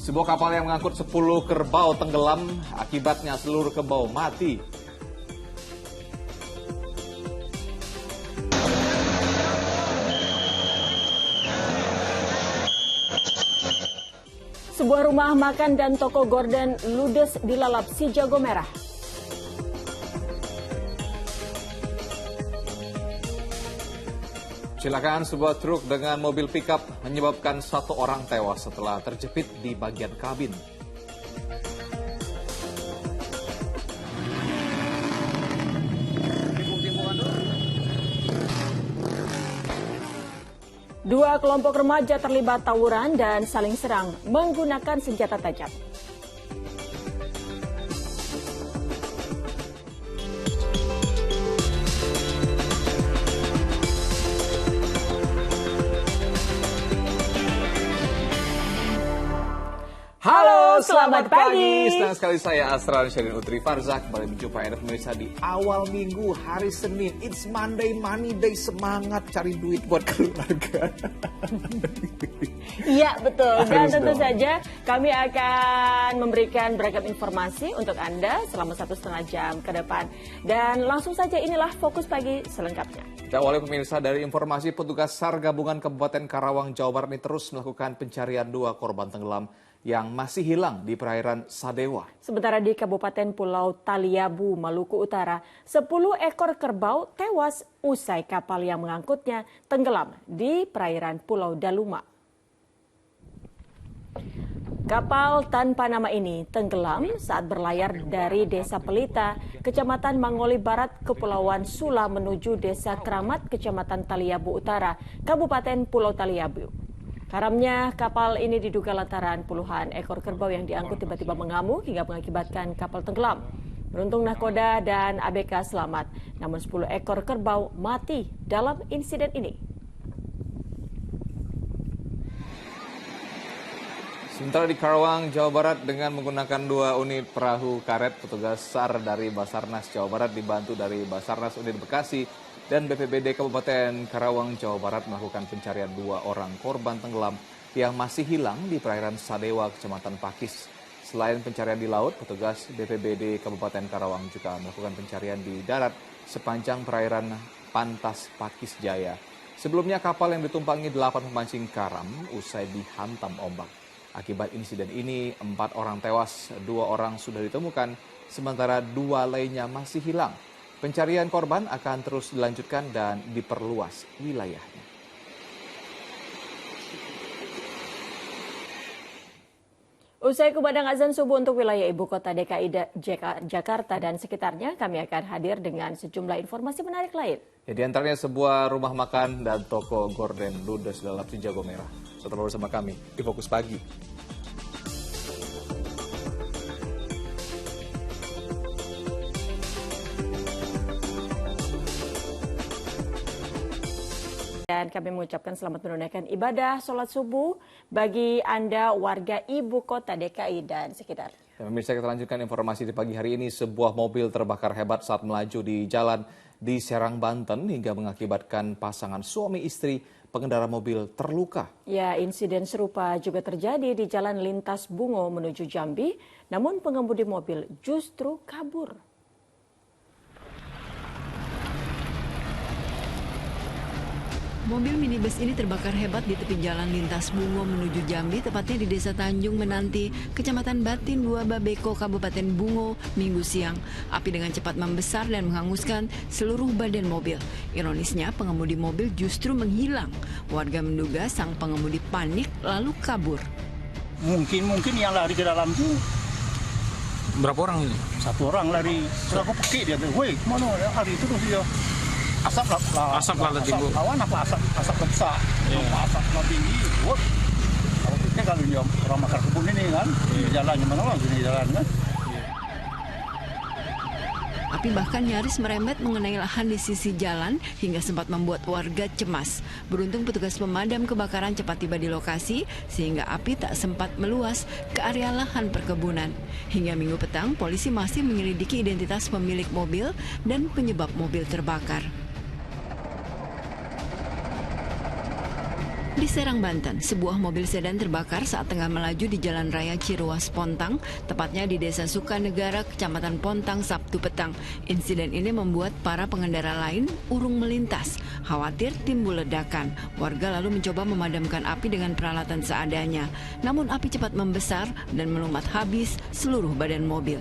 Sebuah kapal yang mengangkut 10 kerbau tenggelam, akibatnya seluruh kerbau mati. Sebuah rumah makan dan toko gorden ludes dilalap si jago merah. Kecelakaan sebuah truk dengan mobil pickup menyebabkan 1 orang tewas setelah terjepit di bagian kabin. Dua kelompok remaja terlibat tawuran dan saling serang menggunakan senjata tajam. Halo, selamat pagi. Senang sekali saya Astra Syedin Utri Farza kembali berjumpa Anda pemirsa di awal minggu hari Senin. It's Monday, Money Day, semangat cari duit buat keluarga. Iya betul, dan tentu saja kami akan memberikan beragam informasi untuk Anda selama 1,5 jam ke depan. Dan langsung saja inilah Fokus Pagi selengkapnya. Kita awali pemirsa dari informasi petugas SAR Gabungan Kabupaten Karawang, Jawa Barat ini terus melakukan pencarian 2 korban tenggelam yang masih hilang di perairan Sadewa. Sementara di Kabupaten Pulau Taliabu, Maluku Utara, 10 ekor kerbau tewas usai kapal yang mengangkutnya tenggelam di perairan Pulau Daluma. Kapal tanpa nama ini tenggelam saat berlayar dari Desa Pelita, Kecamatan Mangoli Barat, Kepulauan Sula menuju Desa Keramat, Kecamatan Taliabu Utara, Kabupaten Pulau Taliabu. Karamnya kapal ini diduga lantaran puluhan ekor kerbau yang diangkut tiba-tiba mengamuk hingga mengakibatkan kapal tenggelam. Beruntung nahkoda dan ABK selamat, namun 10 ekor kerbau mati dalam insiden ini. Sementara di Karawang, Jawa Barat dengan menggunakan 2 unit perahu karet, petugas SAR dari Basarnas Jawa Barat dibantu dari Basarnas Unit Bekasi dan BPBD Kabupaten Karawang, Jawa Barat melakukan pencarian 2 orang korban tenggelam yang masih hilang di perairan Sadewa, Kecamatan Pakis. Selain pencarian di laut, petugas BPBD Kabupaten Karawang juga melakukan pencarian di darat sepanjang perairan Pantas Pakis Jaya. Sebelumnya kapal yang ditumpangi 8 pemancing karam usai dihantam ombak. Akibat insiden ini 4 orang tewas, 2 orang sudah ditemukan, sementara 2 lainnya masih hilang. Pencarian korban akan terus dilanjutkan dan diperluas wilayahnya. Usai kumandang azan subuh untuk wilayah ibu kota DKI Jakarta dan sekitarnya, kami akan hadir dengan sejumlah informasi menarik lain. Ya, di antaranya sebuah rumah makan dan toko gorden ludes dalam si jago merah. Setelah bersama kami di Fokus Pagi. Dan kami mengucapkan selamat menunaikan ibadah sholat subuh bagi Anda warga ibu kota DKI dan sekitar. Pemirsa, kita lanjutkan informasi di pagi hari ini. Sebuah mobil terbakar hebat saat melaju di jalan di Serang, Banten hingga mengakibatkan pasangan suami istri pengendara mobil terluka. Ya, insiden serupa juga terjadi di Jalan Lintas Bungo menuju Jambi, namun pengemudi mobil justru kabur. Mobil minibus ini terbakar hebat di tepi jalan Lintas Bungo menuju Jambi, tepatnya di Desa Tanjung Menanti, Kecamatan Batin 2 Babeko, Kabupaten Bungo, Minggu siang. Api dengan cepat membesar dan menghanguskan seluruh badan mobil. Ironisnya, pengemudi mobil justru menghilang. Warga menduga sang pengemudi panik lalu kabur. Mungkin yang lari ke dalam itu berapa orang itu? 1 orang lari. Terus aku pekik dia, woi kemana ya hari itu terus dia. Asap lah tinggi. Awan apa asap besar, asap tinggi. Kalau kita kalau dia orang makan kebun ini kan, jalannya mana lagi ini jalan kan. Api bahkan nyaris merembet mengenai lahan di sisi jalan hingga sempat membuat warga cemas. Beruntung petugas pemadam kebakaran cepat tiba di lokasi sehingga api tak sempat meluas ke area lahan perkebunan. Hingga Minggu petang, polisi masih menyelidiki identitas pemilik mobil dan penyebab mobil terbakar. Di Serang, Banten, sebuah mobil sedan terbakar saat tengah melaju di Jalan Raya Ciruas Pontang, tepatnya di Desa Sukanegara, Kecamatan Pontang, Sabtu petang. Insiden ini membuat para pengendara lain urung melintas, khawatir timbul ledakan. Warga lalu mencoba memadamkan api dengan peralatan seadanya. Namun api cepat membesar dan melumat habis seluruh badan mobil.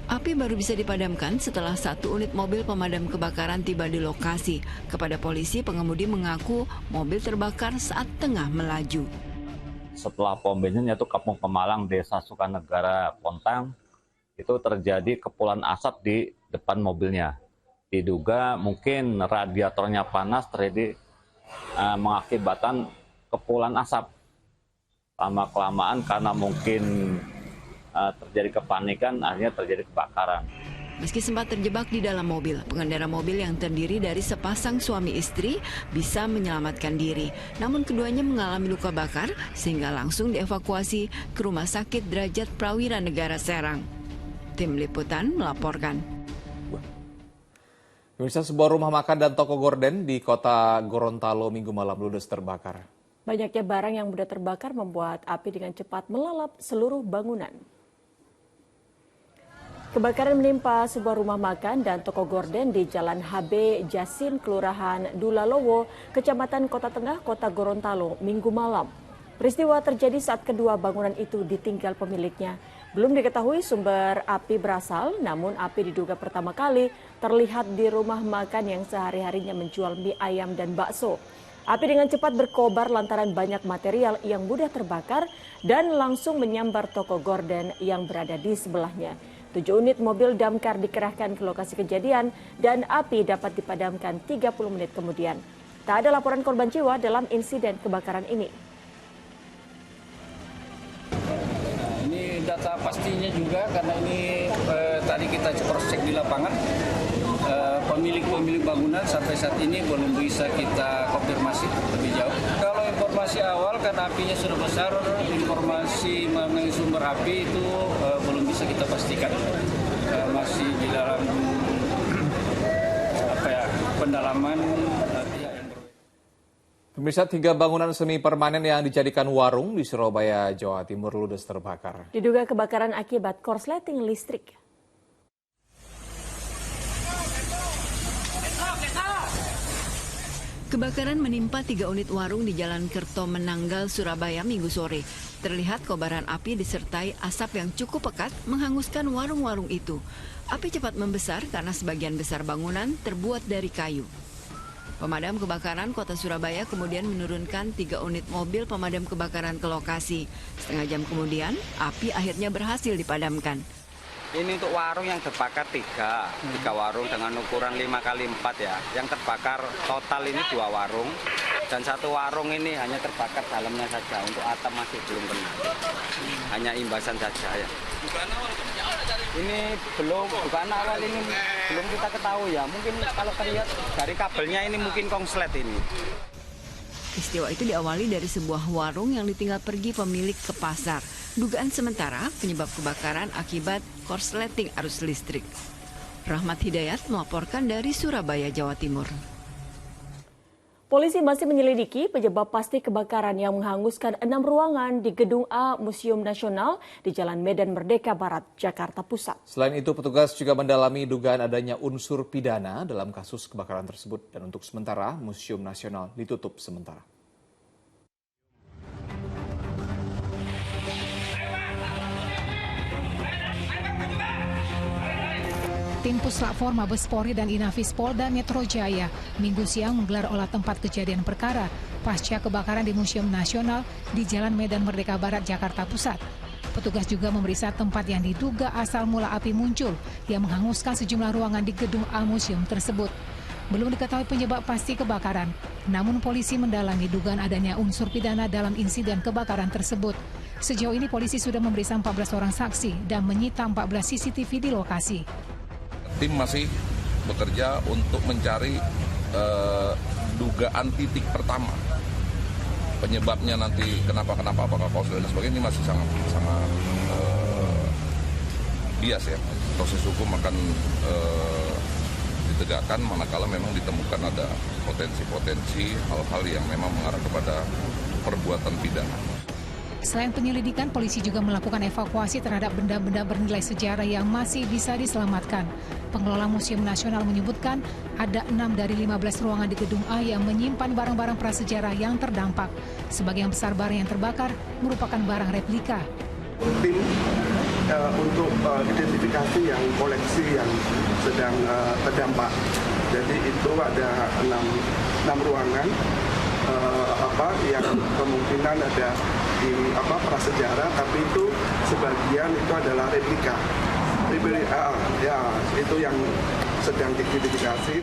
Api baru bisa dipadamkan setelah satu unit mobil pemadam kebakaran tiba di lokasi. Kepada polisi, pengemudi mengaku mobil terbakar saat tengah melaju. Setelah pom bensin yaitu Kampung Pemalang, Desa Sukanegara, Pontang, itu terjadi kepulan asap di depan mobilnya. Diduga mungkin radiatornya panas terjadi mengakibatkan kepulan asap. Lama-kelamaan karena mungkin terjadi kepanikan, akhirnya terjadi kebakaran. Meski sempat terjebak di dalam mobil, pengendara mobil yang terdiri dari sepasang suami istri bisa menyelamatkan diri. Namun keduanya mengalami luka bakar sehingga langsung dievakuasi ke Rumah Sakit Derajat Prawira Negara Serang. Tim Liputan melaporkan. Pemirsa, sebuah rumah makan dan toko gorden di kota Gorontalo Minggu malam ludes terbakar. Banyaknya barang yang mudah terbakar membuat api dengan cepat melalap seluruh bangunan. Kebakaran menimpa sebuah rumah makan dan toko gorden di Jalan HB Jasin, Kelurahan Dulalowo, Kecamatan Kota Tengah, Kota Gorontalo, Minggu malam. Peristiwa terjadi saat kedua bangunan itu ditinggal pemiliknya. Belum diketahui sumber api berasal, namun api diduga pertama kali terlihat di rumah makan yang sehari-harinya menjual mie ayam dan bakso. Api dengan cepat berkobar lantaran banyak material yang mudah terbakar dan langsung menyambar toko gorden yang berada di sebelahnya. 7 unit mobil damkar dikerahkan ke lokasi kejadian dan api dapat dipadamkan 30 menit kemudian. Tak ada laporan korban jiwa dalam insiden kebakaran ini. Nah, ini data pastinya juga karena ini tadi kita cross check di lapangan. Pemilik bangunan sampai saat ini belum bisa kita konfirmasi lebih jauh. Kalau informasi awal karena apinya sudah besar, informasi mengenai sumber api itu belum bisa kita pastikan. Masih di dalam pendalaman pihak yang berbeda. Pemirsa, 3 bangunan semi permanen yang dijadikan warung di Surabaya, Jawa Timur ludes terbakar. Diduga kebakaran akibat korsleting listrik. Kebakaran menimpa 3 unit warung di Jalan Kerto Menanggal, Surabaya, Minggu sore. Terlihat kobaran api disertai asap yang cukup pekat menghanguskan warung-warung itu. Api cepat membesar karena sebagian besar bangunan terbuat dari kayu. Pemadam kebakaran Kota Surabaya kemudian menurunkan 3 unit mobil pemadam kebakaran ke lokasi. Setengah jam kemudian, api akhirnya berhasil dipadamkan. Ini untuk warung yang terbakar 3 warung dengan ukuran 5x4 ya. Yang terbakar total ini 2 warung dan 1 warung ini hanya terbakar dalamnya saja. Untuk atap masih belum kena. Hanya imbasan saja ya. Ini bukan awal ini belum kita ketahui ya. Mungkin kalau terlihat dari kabelnya ini mungkin kongslet ini. Peristiwa itu diawali dari sebuah warung yang ditinggal pergi pemilik ke pasar. Dugaan sementara penyebab kebakaran akibat korsleting arus listrik. Rahmat Hidayat melaporkan dari Surabaya, Jawa Timur. Polisi masih menyelidiki penyebab pasti kebakaran yang menghanguskan 6 ruangan di Gedung A Museum Nasional di Jalan Medan Merdeka Barat, Jakarta Pusat. Selain itu, petugas juga mendalami dugaan adanya unsur pidana dalam kasus kebakaran tersebut. Dan untuk sementara, Museum Nasional ditutup sementara. Tim Puslap-4 Mabes Polri dan Inafis Polda Metro Jaya Minggu siang menggelar olah tempat kejadian perkara pasca kebakaran di Museum Nasional di Jalan Medan Merdeka Barat, Jakarta Pusat. Petugas juga memeriksa tempat yang diduga asal mula api muncul yang menghanguskan sejumlah ruangan di Gedung A Museum tersebut. Belum diketahui penyebab pasti kebakaran, namun polisi mendalami dugaan adanya unsur pidana dalam insiden kebakaran tersebut. Sejauh ini polisi sudah memeriksa 14 orang saksi dan menyita 14 CCTV di lokasi. Tim masih bekerja untuk mencari dugaan titik pertama. Penyebabnya nanti kenapa apakah kausul dan sebagainya ini masih sangat bias ya. Proses hukum akan ditegakkan manakala memang ditemukan ada potensi-potensi hal-hal yang memang mengarah kepada perbuatan pidana. Selain penyelidikan, polisi juga melakukan evakuasi terhadap benda-benda bernilai sejarah yang masih bisa diselamatkan. Pengelola Museum Nasional menyebutkan ada 6 dari 15 ruangan di Gedung A yang menyimpan barang-barang prasejarah yang terdampak. Sebagian besar barang yang terbakar merupakan barang replika. Tim untuk identifikasi yang koleksi yang sedang terdampak. Jadi itu ada 6 ruangan yang kemungkinan ada di prasejarah, tapi itu sebagian itu adalah replika. Itu yang sedang diidentifikasi.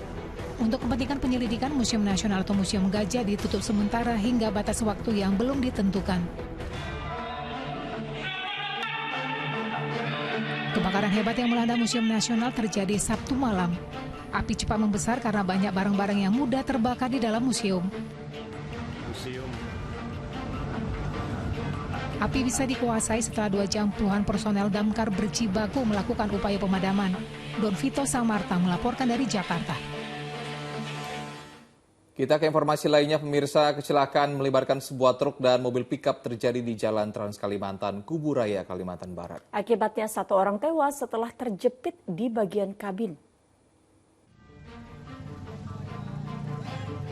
Untuk kepentingan penyelidikan, Museum Nasional atau Museum Gajah ditutup sementara hingga batas waktu yang belum ditentukan. Kebakaran hebat yang melanda Museum Nasional terjadi Sabtu malam. Api cepat membesar karena banyak barang-barang yang mudah terbakar di dalam museum. Api bisa dikuasai setelah 2 jam puluhan personel damkar berjibaku melakukan upaya pemadaman. Don Vito Samarta melaporkan dari Jakarta. Kita ke informasi lainnya, pemirsa. Kecelakaan melibatkan sebuah truk dan mobil pickup terjadi di Jalan Trans Kalimantan, Kubu Raya, Kalimantan Barat. Akibatnya 1 orang tewas setelah terjepit di bagian kabin.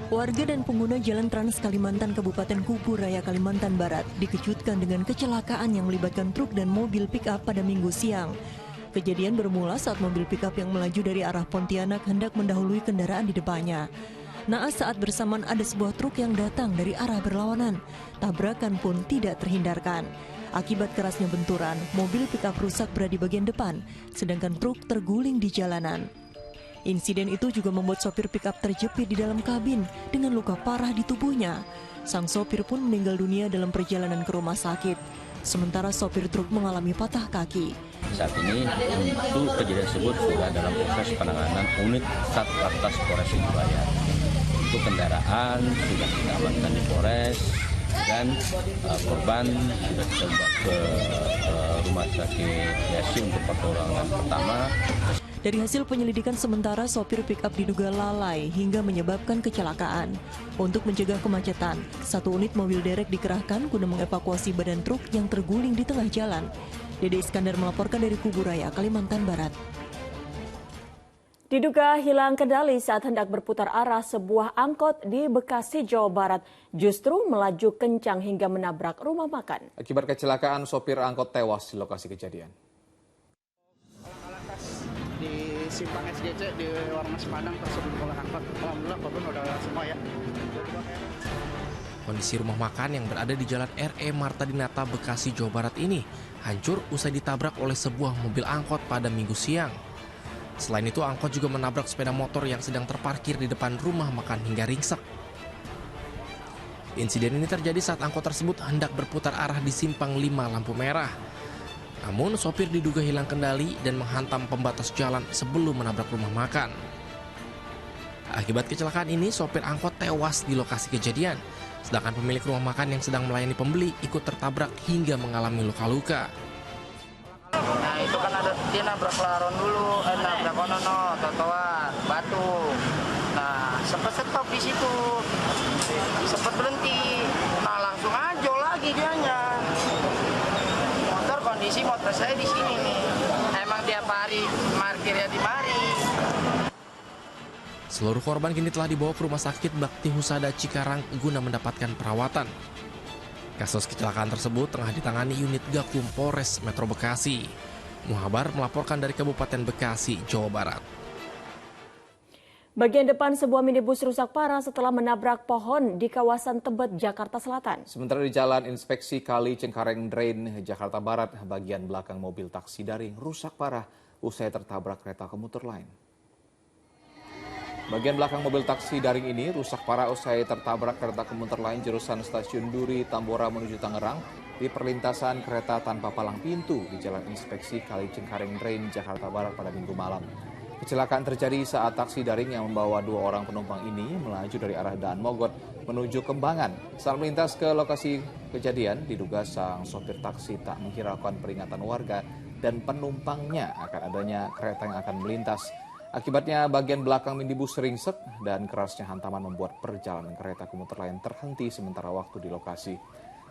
Warga dan pengguna Jalan Trans Kalimantan Kabupaten Kubu Raya, Kalimantan Barat dikejutkan dengan kecelakaan yang melibatkan truk dan mobil pick-up pada Minggu siang. Kejadian bermula saat mobil pick-up yang melaju dari arah Pontianak hendak mendahului kendaraan di depannya. Naas saat bersamaan ada sebuah truk yang datang dari arah berlawanan. Tabrakan pun tidak terhindarkan. Akibat kerasnya benturan, mobil pick-up rusak berada di bagian depan, sedangkan truk terguling di jalanan. Insiden itu juga membuat sopir pick-up terjepit di dalam kabin dengan luka parah di tubuhnya. Sang sopir pun meninggal dunia dalam perjalanan ke rumah sakit. Sementara sopir truk mengalami patah kaki. Saat ini untuk kejadian tersebut sudah dalam proses penanganan unit Satlantas Polres Surabaya. Untuk kendaraan sudah kita amankan di Polres dan korban sudah kita bawa ke rumah sakit Yasin untuk pertolongan pertama. Dari hasil penyelidikan sementara, sopir pick-up diduga lalai hingga menyebabkan kecelakaan. Untuk mencegah kemacetan, 1 unit mobil derek dikerahkan guna mengevakuasi badan truk yang terguling di tengah jalan. Dede Iskandar melaporkan dari Kubu Raya, Kalimantan Barat. Diduga hilang kendali saat hendak berputar arah, sebuah angkot di Bekasi, Jawa Barat justru melaju kencang hingga menabrak rumah makan. Akibat kecelakaan, sopir angkot tewas di lokasi kejadian. Di simpang SGC di Warmas Padang tersebut oleh angkot. Alhamdulillah korban udah semua ya. Kondisi rumah makan yang berada di Jalan R.E. Marta Dinata, Bekasi, Jawa Barat ini hancur usai ditabrak oleh sebuah mobil angkot pada Minggu siang. Selain itu, angkot juga menabrak sepeda motor yang sedang terparkir di depan rumah makan hingga ringsek. Insiden ini terjadi saat angkot tersebut hendak berputar arah di simpang 5 lampu merah. Namun, sopir diduga hilang kendali dan menghantam pembatas jalan sebelum menabrak rumah makan. Akibat kecelakaan ini, sopir angkot tewas di lokasi kejadian, sedangkan pemilik rumah makan yang sedang melayani pembeli ikut tertabrak hingga mengalami luka-luka. Nah itu kan ada dia nabrak laron dulu, nabrak trotoar, batu. Nah sempat stop di situ, sempat berhenti. Nah langsung aja lagi dianya. Kondisi motor saya di sini nih, emang tiap hari parkirnya di mari. Seluruh korban kini telah dibawa ke Rumah Sakit Bakti Husada Cikarang guna mendapatkan perawatan. Kasus kecelakaan tersebut tengah ditangani unit Gakum Polres Metro Bekasi. Muhabar melaporkan dari Kabupaten Bekasi, Jawa Barat. Bagian depan sebuah minibus rusak parah setelah menabrak pohon di kawasan Tebet, Jakarta Selatan. Sementara di Jalan Inspeksi Kali Cengkareng Drain, Jakarta Barat, bagian belakang mobil taksi daring rusak parah usai tertabrak kereta komuter lain. Bagian belakang mobil taksi daring ini rusak parah usai tertabrak kereta komuter lain jurusan Stasiun Duri Tambora menuju Tangerang di perlintasan kereta tanpa palang pintu di Jalan Inspeksi Kali Cengkareng Drain, Jakarta Barat pada Minggu malam. Kecelakaan terjadi saat taksi daring yang membawa 2 orang penumpang ini melaju dari arah Daan Mogot menuju Kembangan. Saat melintas ke lokasi kejadian, diduga sang sopir taksi tak menghiraukan peringatan warga dan penumpangnya akan adanya kereta yang akan melintas. Akibatnya bagian belakang minibus ringsek dan kerasnya hantaman membuat perjalanan kereta komuter lain terhenti sementara waktu di lokasi.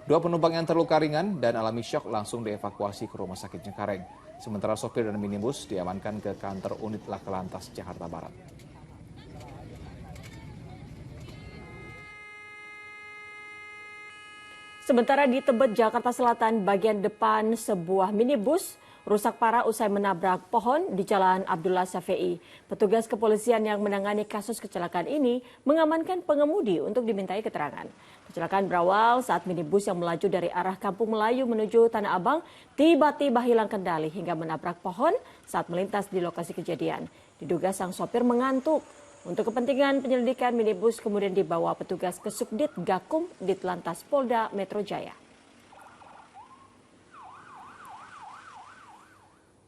2 penumpang yang terluka ringan dan alami syok langsung dievakuasi ke Rumah Sakit Cengkareng. Sementara sopir dan minibus diamankan ke kantor unit Laka Lantas Jakarta Barat. Sementara di Tebet, Jakarta Selatan, bagian depan sebuah minibus rusak parah usai menabrak pohon di Jalan Abdullah Syafi'i. Petugas kepolisian yang menangani kasus kecelakaan ini mengamankan pengemudi untuk dimintai keterangan. Kecelakaan berawal saat minibus yang melaju dari arah Kampung Melayu menuju Tanah Abang tiba-tiba hilang kendali hingga menabrak pohon saat melintas di lokasi kejadian. Diduga sang sopir mengantuk. Untuk kepentingan penyelidikan, minibus kemudian dibawa petugas ke Subdit Gakum Ditlantas Polda Metro Jaya.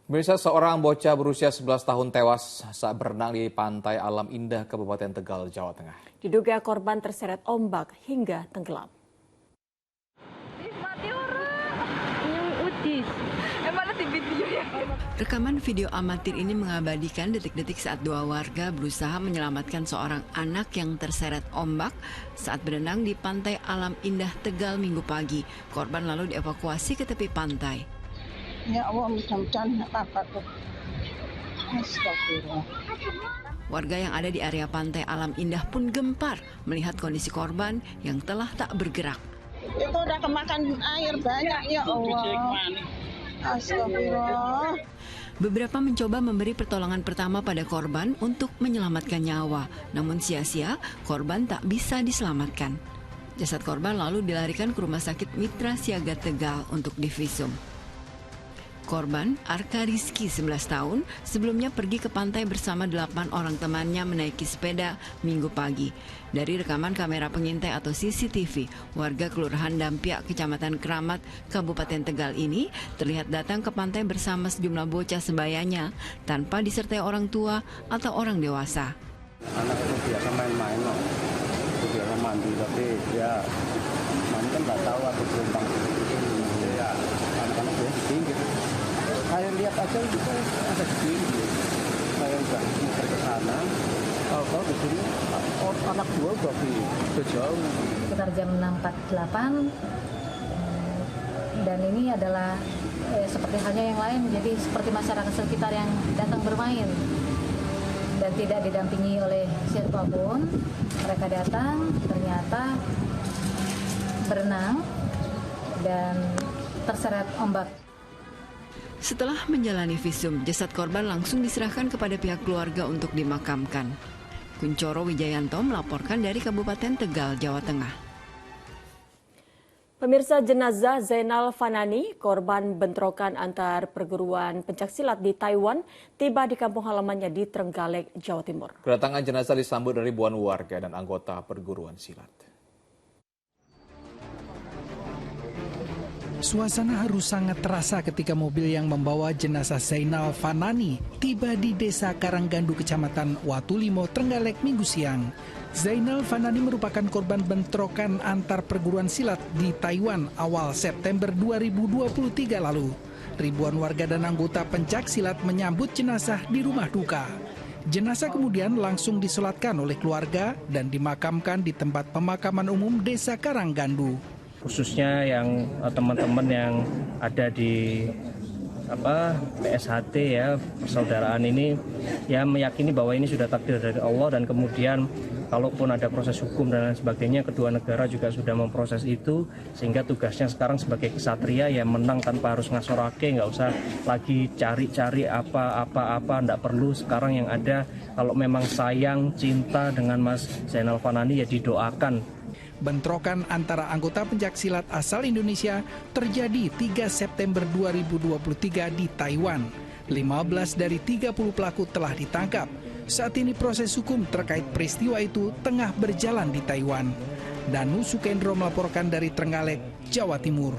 Pemirsa, seorang bocah berusia 11 tahun tewas saat berenang di Pantai Alam Indah, Kabupaten Tegal, Jawa Tengah. Diduga korban terseret ombak hingga tenggelam. Rekaman video amatir ini mengabadikan detik-detik saat 2 warga berusaha menyelamatkan seorang anak yang terseret ombak saat berenang di Pantai Alam Indah, Tegal, Minggu pagi. Korban lalu dievakuasi ke tepi pantai. Ya Allah, mudah-mudahan apa-apa. Astagfirullah. Warga yang ada di area Pantai Alam Indah pun gempar melihat kondisi korban yang telah tak bergerak. Itu udah kemakan air banyak, ya Allah. Astagfirullah. Beberapa mencoba memberi pertolongan pertama pada korban untuk menyelamatkan nyawa. Namun sia-sia, korban tak bisa diselamatkan. Jasad korban lalu dilarikan ke Rumah Sakit Mitra Siaga Tegal untuk divisum. Korban, Arka Rizky 11 tahun, sebelumnya pergi ke pantai bersama 8 orang temannya menaiki sepeda Minggu pagi. Dari rekaman kamera pengintai atau CCTV, warga Kelurahan Dampiak, Kecamatan Keramat, Kabupaten Tegal ini terlihat datang ke pantai bersama sejumlah bocah sebayanya tanpa disertai orang tua atau orang dewasa. Anak itu biasa main-main loh, itu biasa mandi, tapi ya mandi kan nggak tahu atau gelombang seperti ini. Ya, anak-anak biasa di pinggir. Saya lihat aja itu ada di pinggir. Saya udah muter ke sana. Kalau di sini anak dua udah jauh. Sekitar jam 6.48 dan ini adalah seperti halnya yang lain, jadi seperti masyarakat sekitar yang datang bermain dan tidak didampingi oleh siapapun. Mereka datang, ternyata berenang dan terseret ombak. Setelah menjalani visum, jasad korban langsung diserahkan kepada pihak keluarga untuk dimakamkan. Kuncoro Wijayanto melaporkan dari Kabupaten Tegal, Jawa Tengah. Pemirsa, jenazah Zainal Fanani, korban bentrokan antar perguruan pencaksilat di Taiwan, tiba di kampung halamannya di Trenggalek, Jawa Timur. Kedatangan jenazah disambut ribuan warga dan anggota perguruan silat. Suasana haru sangat terasa ketika mobil yang membawa jenazah Zainal Fanani tiba di Desa Karanggandu, Kecamatan Watulimo, Trenggalek, Minggu siang. Zainal Fanani merupakan korban bentrokan antar perguruan silat di Taiwan awal September 2023 lalu. Ribuan warga dan anggota pencaksilat menyambut jenazah di rumah duka. Jenazah kemudian langsung disolatkan oleh keluarga dan dimakamkan di tempat pemakaman umum Desa Karanggandu. Khususnya yang teman-teman yang ada di PSHT ya, persaudaraan ini ya meyakini bahwa ini sudah takdir dari Allah, dan kemudian kalaupun ada proses hukum dan lain sebagainya, kedua negara juga sudah memproses itu, sehingga tugasnya sekarang sebagai kesatria ya menang tanpa harus ngasorake, nggak usah lagi cari-cari apa-apa, nggak perlu. Sekarang yang ada, kalau memang sayang, cinta dengan Mas Zainal Fanani ya didoakan. Bentrokan antara anggota pencaksilat asal Indonesia terjadi 3 September 2023 di Taiwan. 15 dari 30 pelaku telah ditangkap. Saat ini proses hukum terkait peristiwa itu tengah berjalan di Taiwan. Danu Sukendro melaporkan dari Trenggalek, Jawa Timur.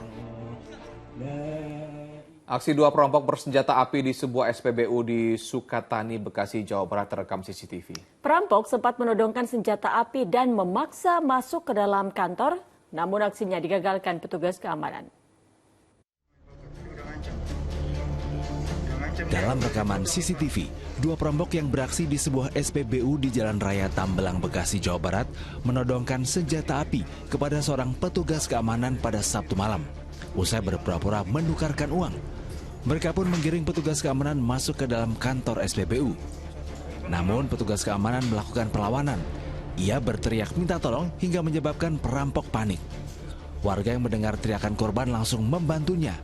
Aksi 2 perampok bersenjata api di sebuah SPBU di Sukatani, Bekasi, Jawa Barat terekam CCTV. Perampok sempat menodongkan senjata api dan memaksa masuk ke dalam kantor, namun aksinya digagalkan petugas keamanan. Dalam rekaman CCTV, dua perampok yang beraksi di sebuah SPBU di Jalan Raya Tambelang, Bekasi, Jawa Barat menodongkan senjata api kepada seorang petugas keamanan pada Sabtu malam. Usai berpura-pura menukarkan uang, mereka pun menggiring petugas keamanan masuk ke dalam kantor SPBU. Namun petugas keamanan melakukan perlawanan. Ia berteriak minta tolong hingga menyebabkan perampok panik. Warga yang mendengar teriakan korban langsung membantunya.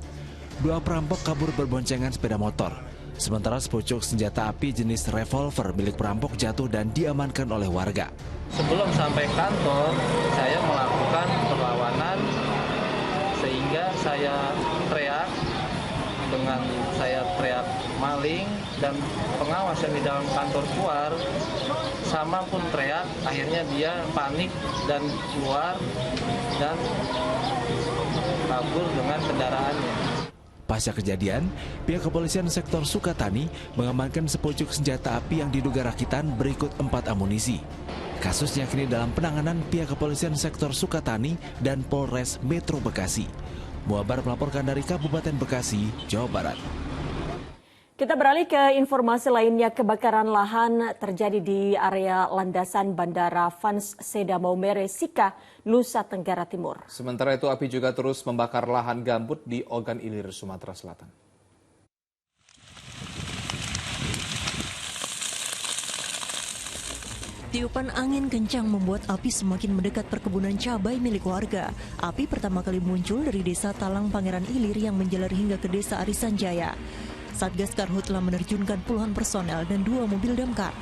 Dua perampok kabur berboncengan sepeda motor. Sementara sepucuk senjata api jenis revolver milik perampok jatuh dan diamankan oleh warga. Sebelum sampai kantor, saya melakukan perlawanan sehingga saya teriak. Dengan saya teriak maling dan pengawas yang di dalam kantor keluar, sama pun teriak. Akhirnya dia panik dan keluar dan kabur dengan kendaraannya. Pasca kejadian, pihak kepolisian sektor Sukatani mengamankan sepucuk senjata api yang diduga rakitan berikut 4 amunisi. Kasusnya kini dalam penanganan pihak kepolisian sektor Sukatani dan Polres Metro Bekasi. Muabar melaporkan dari Kabupaten Bekasi, Jawa Barat. Kita beralih ke informasi lainnya. Kebakaran lahan terjadi di area landasan Bandara Frans Seda Maumere Sika, Nusa Tenggara Timur. Sementara itu api juga terus membakar lahan gambut di Ogan Ilir, Sumatera Selatan. Tiupan angin kencang membuat api semakin mendekat perkebunan cabai milik warga. Api pertama kali muncul dari desa Talang Pangeran Ilir yang menjalar hingga ke desa Arisan Jaya. Satgas Karhutla menerjunkan puluhan personel dan 2 mobil damkar.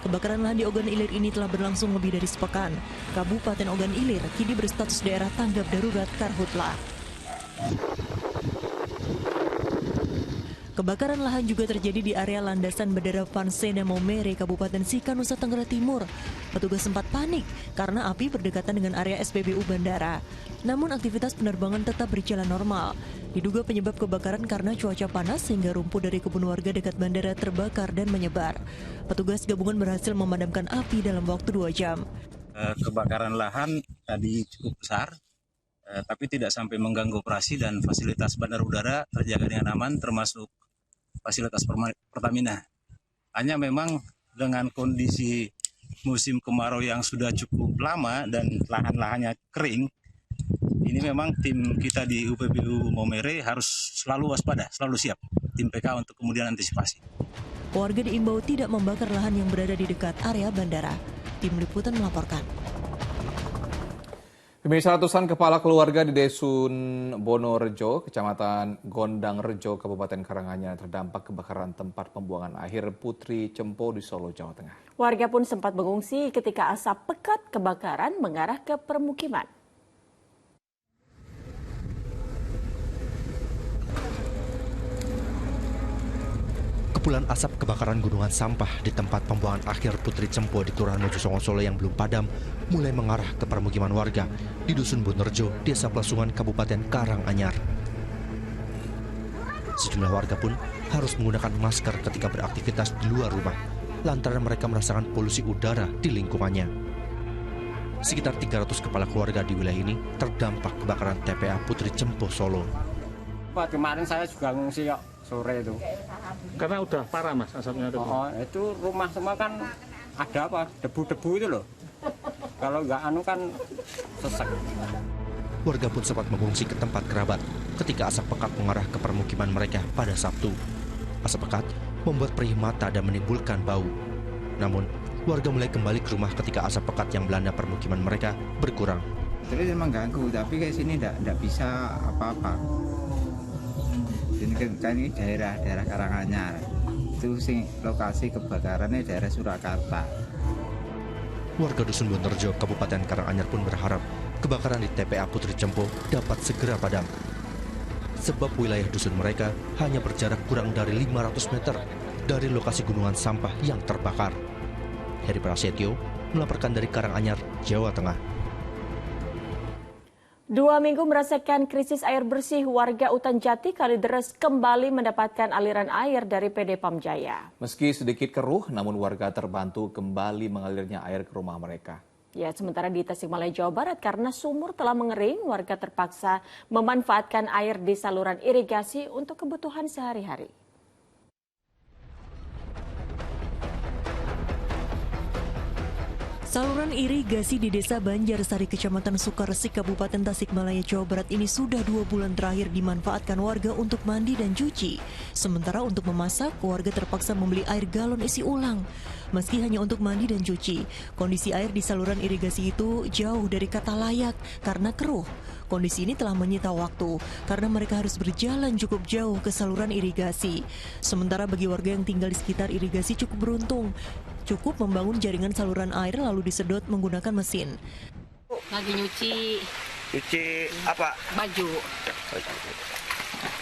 Kebakaran lahan di Ogan Ilir ini telah berlangsung lebih dari sepekan. Kabupaten Ogan Ilir kini berstatus daerah tanggap darurat Karhutla. Kebakaran lahan juga terjadi di area landasan Bandara Frans Seda Maumere, Kabupaten Sika, Nusa Tenggara Timur. Petugas sempat panik karena api berdekatan dengan area SPBU bandara. Namun aktivitas penerbangan tetap berjalan normal. Diduga penyebab kebakaran karena cuaca panas sehingga rumput dari kebun warga dekat bandara terbakar dan menyebar. Petugas gabungan berhasil memadamkan api dalam waktu 2 jam. Kebakaran lahan tadi cukup besar, tapi tidak sampai mengganggu operasi dan fasilitas bandar udara terjaga dengan aman, termasuk fasilitas Pertamina. Hanya memang dengan kondisi musim kemarau yang sudah cukup lama dan lahan-lahannya kering, ini memang tim kita di UPBU Maumere harus selalu waspada, selalu siap, tim PK untuk kemudian antisipasi. Warga diimbau tidak membakar lahan yang berada di dekat area bandara. Tim Liputan melaporkan. Pemirsa, ratusan kepala keluarga di Dusun Bonorejo, Kecamatan Gondang Rejo, Kabupaten Karanganyar terdampak kebakaran tempat pembuangan akhir Putri Cempo di Solo, Jawa Tengah. Warga pun sempat mengungsi ketika asap pekat kebakaran mengarah ke permukiman. Kepulan asap kebakaran gunungan sampah di tempat pembuangan akhir Putri Cempo di Kelurahan Mojosongo Solo yang belum padam mulai mengarah ke permukiman warga di Dusun Bonorejo, Desa Pelasungan, Kabupaten Karanganyar. Sejumlah warga pun harus menggunakan masker ketika beraktivitas di luar rumah lantaran mereka merasakan polusi udara di lingkungannya. Sekitar 300 kepala keluarga di wilayah ini terdampak kebakaran TPA Putri Cempo Solo. Pak, kemarin saya juga ngungsi kok sore itu. Karena udah parah mas asapnya itu. Oh, itu rumah semua kan ada apa? Debu-debu itu loh. Kalau nggak anu kan sesek. Warga pun sempat mengungsi ke tempat kerabat ketika asap pekat mengarah ke permukiman mereka pada Sabtu. Asap pekat membuat perih mata dan menimbulkan bau. Namun, warga mulai kembali ke rumah ketika asap pekat yang melanda permukiman mereka berkurang. Terus emang ganggu, tapi kayak sini enggak bisa apa-apa. Ini kan ini daerah Karanganyar. Itu sing lokasi kebakarannya daerah Surakarta. Warga Dusun Bonorejo, Kabupaten Karanganyar pun berharap kebakaran di TPA Putri Cempo dapat segera padam. Sebab wilayah dusun mereka hanya berjarak kurang dari 500 meter dari lokasi gunungan sampah yang terbakar. Heri Prasetyo melaporkan dari Karanganyar, Jawa Tengah. 2 minggu merasakan krisis air bersih, warga Utan Jati Kalideres kembali mendapatkan aliran air dari PD Pam Jaya. Meski sedikit keruh, namun warga terbantu kembali mengalirnya air ke rumah mereka. Ya, sementara di Tasikmalaya, Jawa Barat, karena sumur telah mengering, warga terpaksa memanfaatkan air di saluran irigasi untuk kebutuhan sehari-hari. Saluran irigasi di Desa Banjarsari, Kecamatan Sukaresik, Kabupaten Tasikmalaya, Jawa Barat ini sudah 2 bulan terakhir dimanfaatkan warga untuk mandi dan cuci. Sementara untuk memasak, warga terpaksa membeli air galon isi ulang. Meski hanya untuk mandi dan cuci, kondisi air di saluran irigasi itu jauh dari kata layak karena keruh. Kondisi ini telah menyita waktu karena mereka harus berjalan cukup jauh ke saluran irigasi. Sementara bagi warga yang tinggal di sekitar irigasi cukup beruntung. Cukup membangun jaringan saluran air lalu disedot menggunakan mesin. Lagi nyuci. Cuci apa? Baju.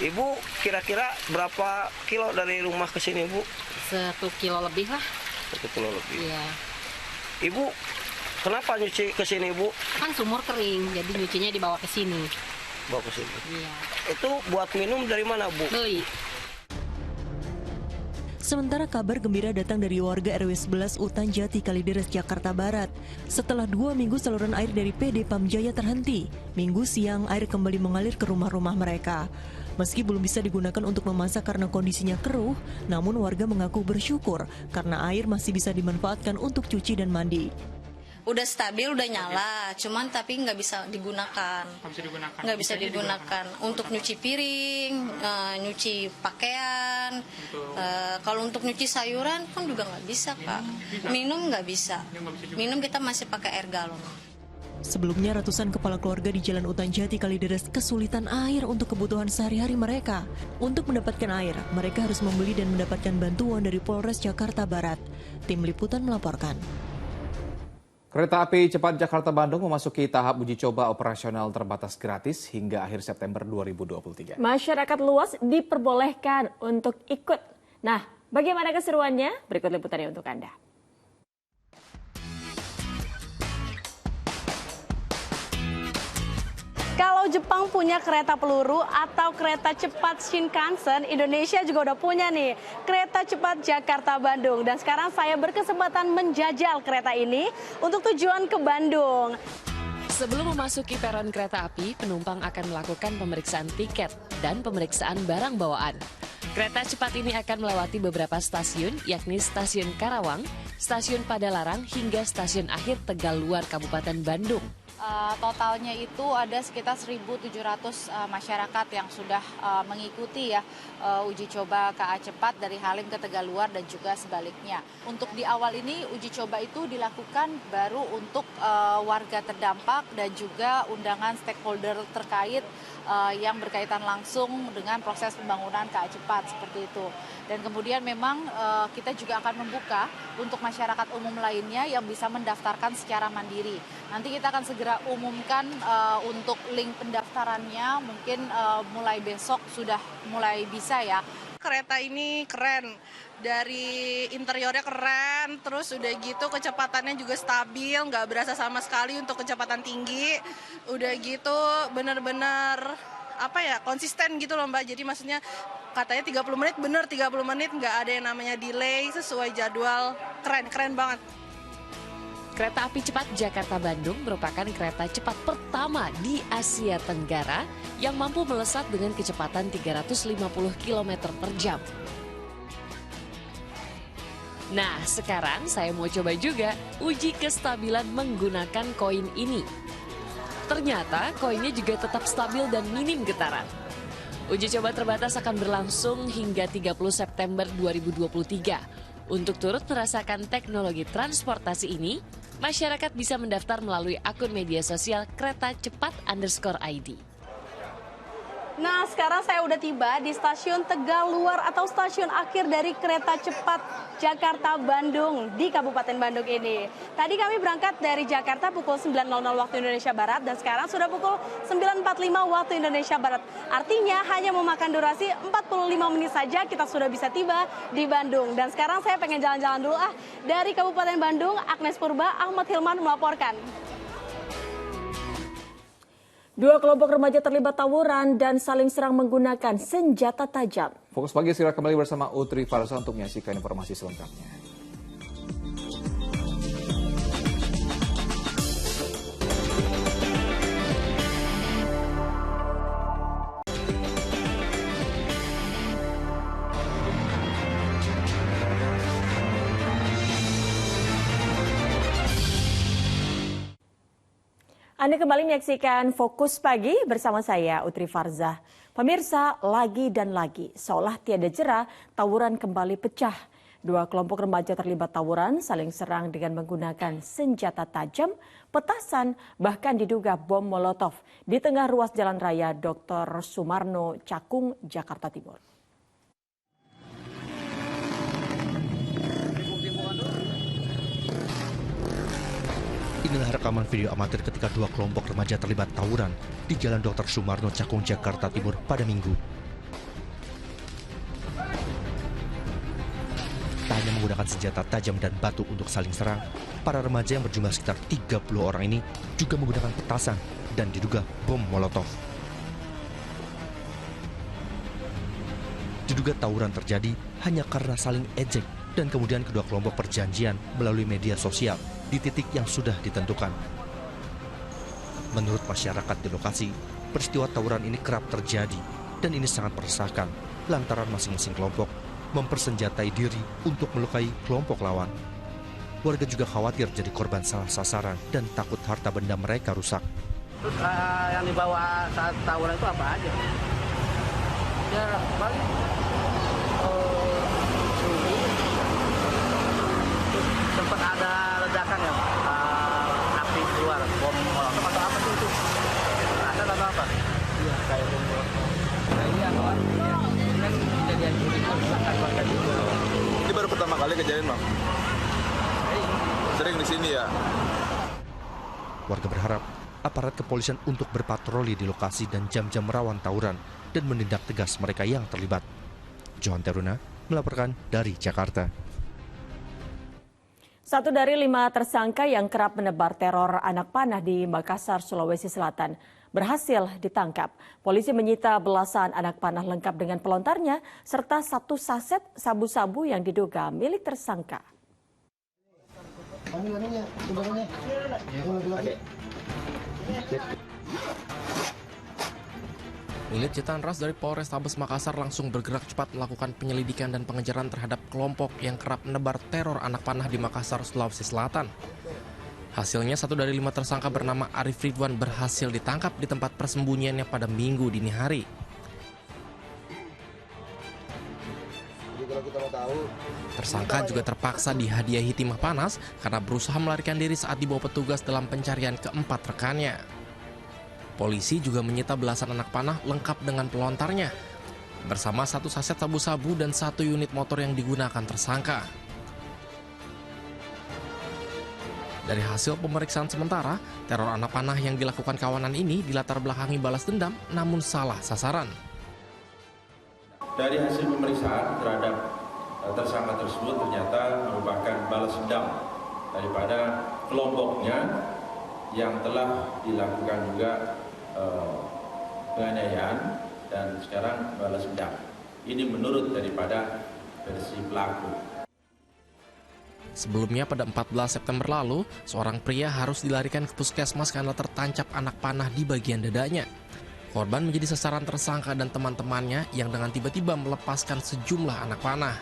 Ibu kira-kira berapa kilo dari rumah ke sini, Bu? 1 kilo lebih lah. 1 kilo lebih. Iya. Ibu, kenapa nyuci ke sini, Bu? Kan sumur kering, jadi nyucinya dibawa ke sini. Bawa ke sini. Iya. Itu buat minum dari mana, Bu? Beli. Sementara kabar gembira datang dari warga RW 11 Utan Jati, Kalideres, Jakarta Barat. Setelah 2 minggu saluran air dari PD Pamjaya terhenti, Minggu siang air kembali mengalir ke rumah-rumah mereka. Meski belum bisa digunakan untuk memasak karena kondisinya keruh, namun warga mengaku bersyukur karena air masih bisa dimanfaatkan untuk cuci dan mandi. Udah stabil, udah nyala, cuman tapi nggak bisa digunakan. Nggak bisa digunakan untuk nyuci piring, nyuci pakaian. Kalau untuk nyuci sayuran kan juga nggak bisa, Kak. Minum nggak bisa. Minum kita masih pakai air galon. Sebelumnya ratusan kepala keluarga di Jalan Utan Jati, Kalideres kesulitan air untuk kebutuhan sehari-hari mereka. Untuk mendapatkan air, mereka harus membeli dan mendapatkan bantuan dari Polres Jakarta Barat. Tim Liputan melaporkan. Kereta api cepat Jakarta-Bandung memasuki tahap uji coba operasional terbatas gratis hingga akhir September 2023. Masyarakat luas diperbolehkan untuk ikut. Nah, bagaimana keseruannya? Berikut liputannya untuk Anda. Kalau Jepang punya kereta peluru atau kereta cepat Shinkansen, Indonesia juga udah punya nih kereta cepat Jakarta-Bandung. Dan sekarang saya berkesempatan menjajal kereta ini untuk tujuan ke Bandung. Sebelum memasuki peron kereta api, penumpang akan melakukan pemeriksaan tiket dan pemeriksaan barang bawaan. Kereta cepat ini akan melewati beberapa stasiun, yakni Stasiun Karawang, Stasiun Padalarang, hingga Stasiun Akhir Tegaluar, Kabupaten Bandung. Totalnya itu ada sekitar 1.700 masyarakat yang sudah mengikuti ya uji coba KA cepat dari Halim ke Tegaluar dan juga sebaliknya. Untuk di awal ini uji coba itu dilakukan baru untuk warga terdampak dan juga undangan stakeholder terkait yang berkaitan langsung dengan proses pembangunan KA cepat seperti itu. Dan kemudian memang kita juga akan membuka untuk masyarakat umum lainnya yang bisa mendaftarkan secara mandiri. Nanti kita akan segera umumkan untuk link pendaftarannya, mungkin mulai besok sudah mulai bisa ya. Kereta ini keren, dari interiornya keren, terus udah gitu kecepatannya juga stabil, nggak berasa sama sekali untuk kecepatan tinggi. Udah gitu bener-bener konsisten gitu loh Mbak. Jadi maksudnya katanya 30 menit, bener 30 menit, nggak ada yang namanya delay, sesuai jadwal, keren banget. Kereta api cepat Jakarta-Bandung merupakan kereta cepat pertama di Asia Tenggara yang mampu melesat dengan kecepatan 350 km per jam. Nah, sekarang saya mau coba juga uji kestabilan menggunakan koin ini. Ternyata koinnya juga tetap stabil dan minim getaran. Uji coba terbatas akan berlangsung hingga 30 September 2023. Untuk turut merasakan teknologi transportasi ini, masyarakat bisa mendaftar melalui akun media sosial kereta cepat_ID. Nah, sekarang saya udah tiba di stasiun Tegaluar atau stasiun akhir dari kereta cepat Jakarta-Bandung di Kabupaten Bandung ini. Tadi kami berangkat dari Jakarta pukul 9.00 waktu Indonesia Barat dan sekarang sudah pukul 9.45 waktu Indonesia Barat. Artinya hanya memakan durasi 45 menit saja kita sudah bisa tiba di Bandung. Dan sekarang saya pengen jalan-jalan dulu dari Kabupaten Bandung. Agnes Purba, Ahmad Hilman melaporkan. 2 kelompok remaja terlibat tawuran dan saling serang menggunakan senjata tajam. Fokus Pagi segera kembali bersama Utri Farsa untuk menyaksikan informasi selengkapnya. Anda kembali menyaksikan Fokus Pagi bersama saya, Utri Farzah. Pemirsa, lagi dan lagi, seolah tiada jera, tawuran kembali pecah. Dua kelompok remaja terlibat tawuran, saling serang dengan menggunakan senjata tajam, petasan, bahkan diduga bom molotov di tengah ruas Jalan Raya Dr. Sumarno, Cakung, Jakarta Timur. Inilah rekaman video amatir ketika dua kelompok remaja terlibat tawuran di Jalan Dr. Sumarno, Cakung, Jakarta Timur pada Minggu. Tak hanya menggunakan senjata tajam dan batu untuk saling serang, para remaja yang berjumlah sekitar 30 orang ini juga menggunakan petasan dan diduga bom molotov. Diduga tawuran terjadi hanya karena saling ejek dan kemudian kedua kelompok perjanjian melalui media sosial di titik yang sudah ditentukan. Menurut masyarakat di lokasi, peristiwa tawuran ini kerap terjadi dan ini sangat meresahkan lantaran masing-masing kelompok mempersenjatai diri untuk melukai kelompok lawan. Warga juga khawatir jadi korban salah sasaran dan takut harta benda mereka rusak. Terus yang dibawa saat tawuran itu apa aja? Ya paling sempat ada ledakan ya, api keluar, bom molotov atau apa sih itu? Ada atau apa? Iya, kayak bom molotov. Nah ini apa? Kejadian ini meresahkan warga juga. Ini baru pertama kali kejadian, Bang? Sering di sini ya? Warga berharap aparat kepolisian untuk berpatroli di lokasi dan jam-jam rawan tawuran dan menindak tegas mereka yang terlibat. Johan Teruna melaporkan dari Jakarta. 1 dari 5 tersangka yang kerap menebar teror anak panah di Makassar, Sulawesi Selatan berhasil ditangkap. Polisi menyita belasan anak panah lengkap dengan pelontarnya serta 1 saset sabu-sabu yang diduga milik tersangka. Unit Jatan Ras dari Polrestabes Makassar langsung bergerak cepat melakukan penyelidikan dan pengejaran terhadap kelompok yang kerap menebar teror anak panah di Makassar, Sulawesi Selatan. Hasilnya 1 dari 5 tersangka bernama Arif Ridwan berhasil ditangkap di tempat persembunyiannya pada Minggu dini hari. Tersangka juga terpaksa dihadiahi timah panas karena berusaha melarikan diri saat dibawa petugas dalam pencarian keempat rekannya. Polisi juga menyita belasan anak panah lengkap dengan pelontarnya, bersama 1 saset sabu-sabu dan 1 unit motor yang digunakan tersangka. Dari hasil pemeriksaan sementara, teror anak panah yang dilakukan kawanan ini dilatar belakangi balas dendam, namun salah sasaran. Dari hasil pemeriksaan terhadap tersangka tersebut ternyata merupakan balas dendam daripada kelompoknya yang telah dilakukan juga penganiayaan dan sekarang balas dendam. Ini menurut daripada versi pelaku. Sebelumnya pada 14 September lalu, seorang pria harus dilarikan ke puskesmas karena tertancap anak panah di bagian dadanya. Korban menjadi sasaran tersangka dan teman-temannya yang dengan tiba-tiba melepaskan sejumlah anak panah.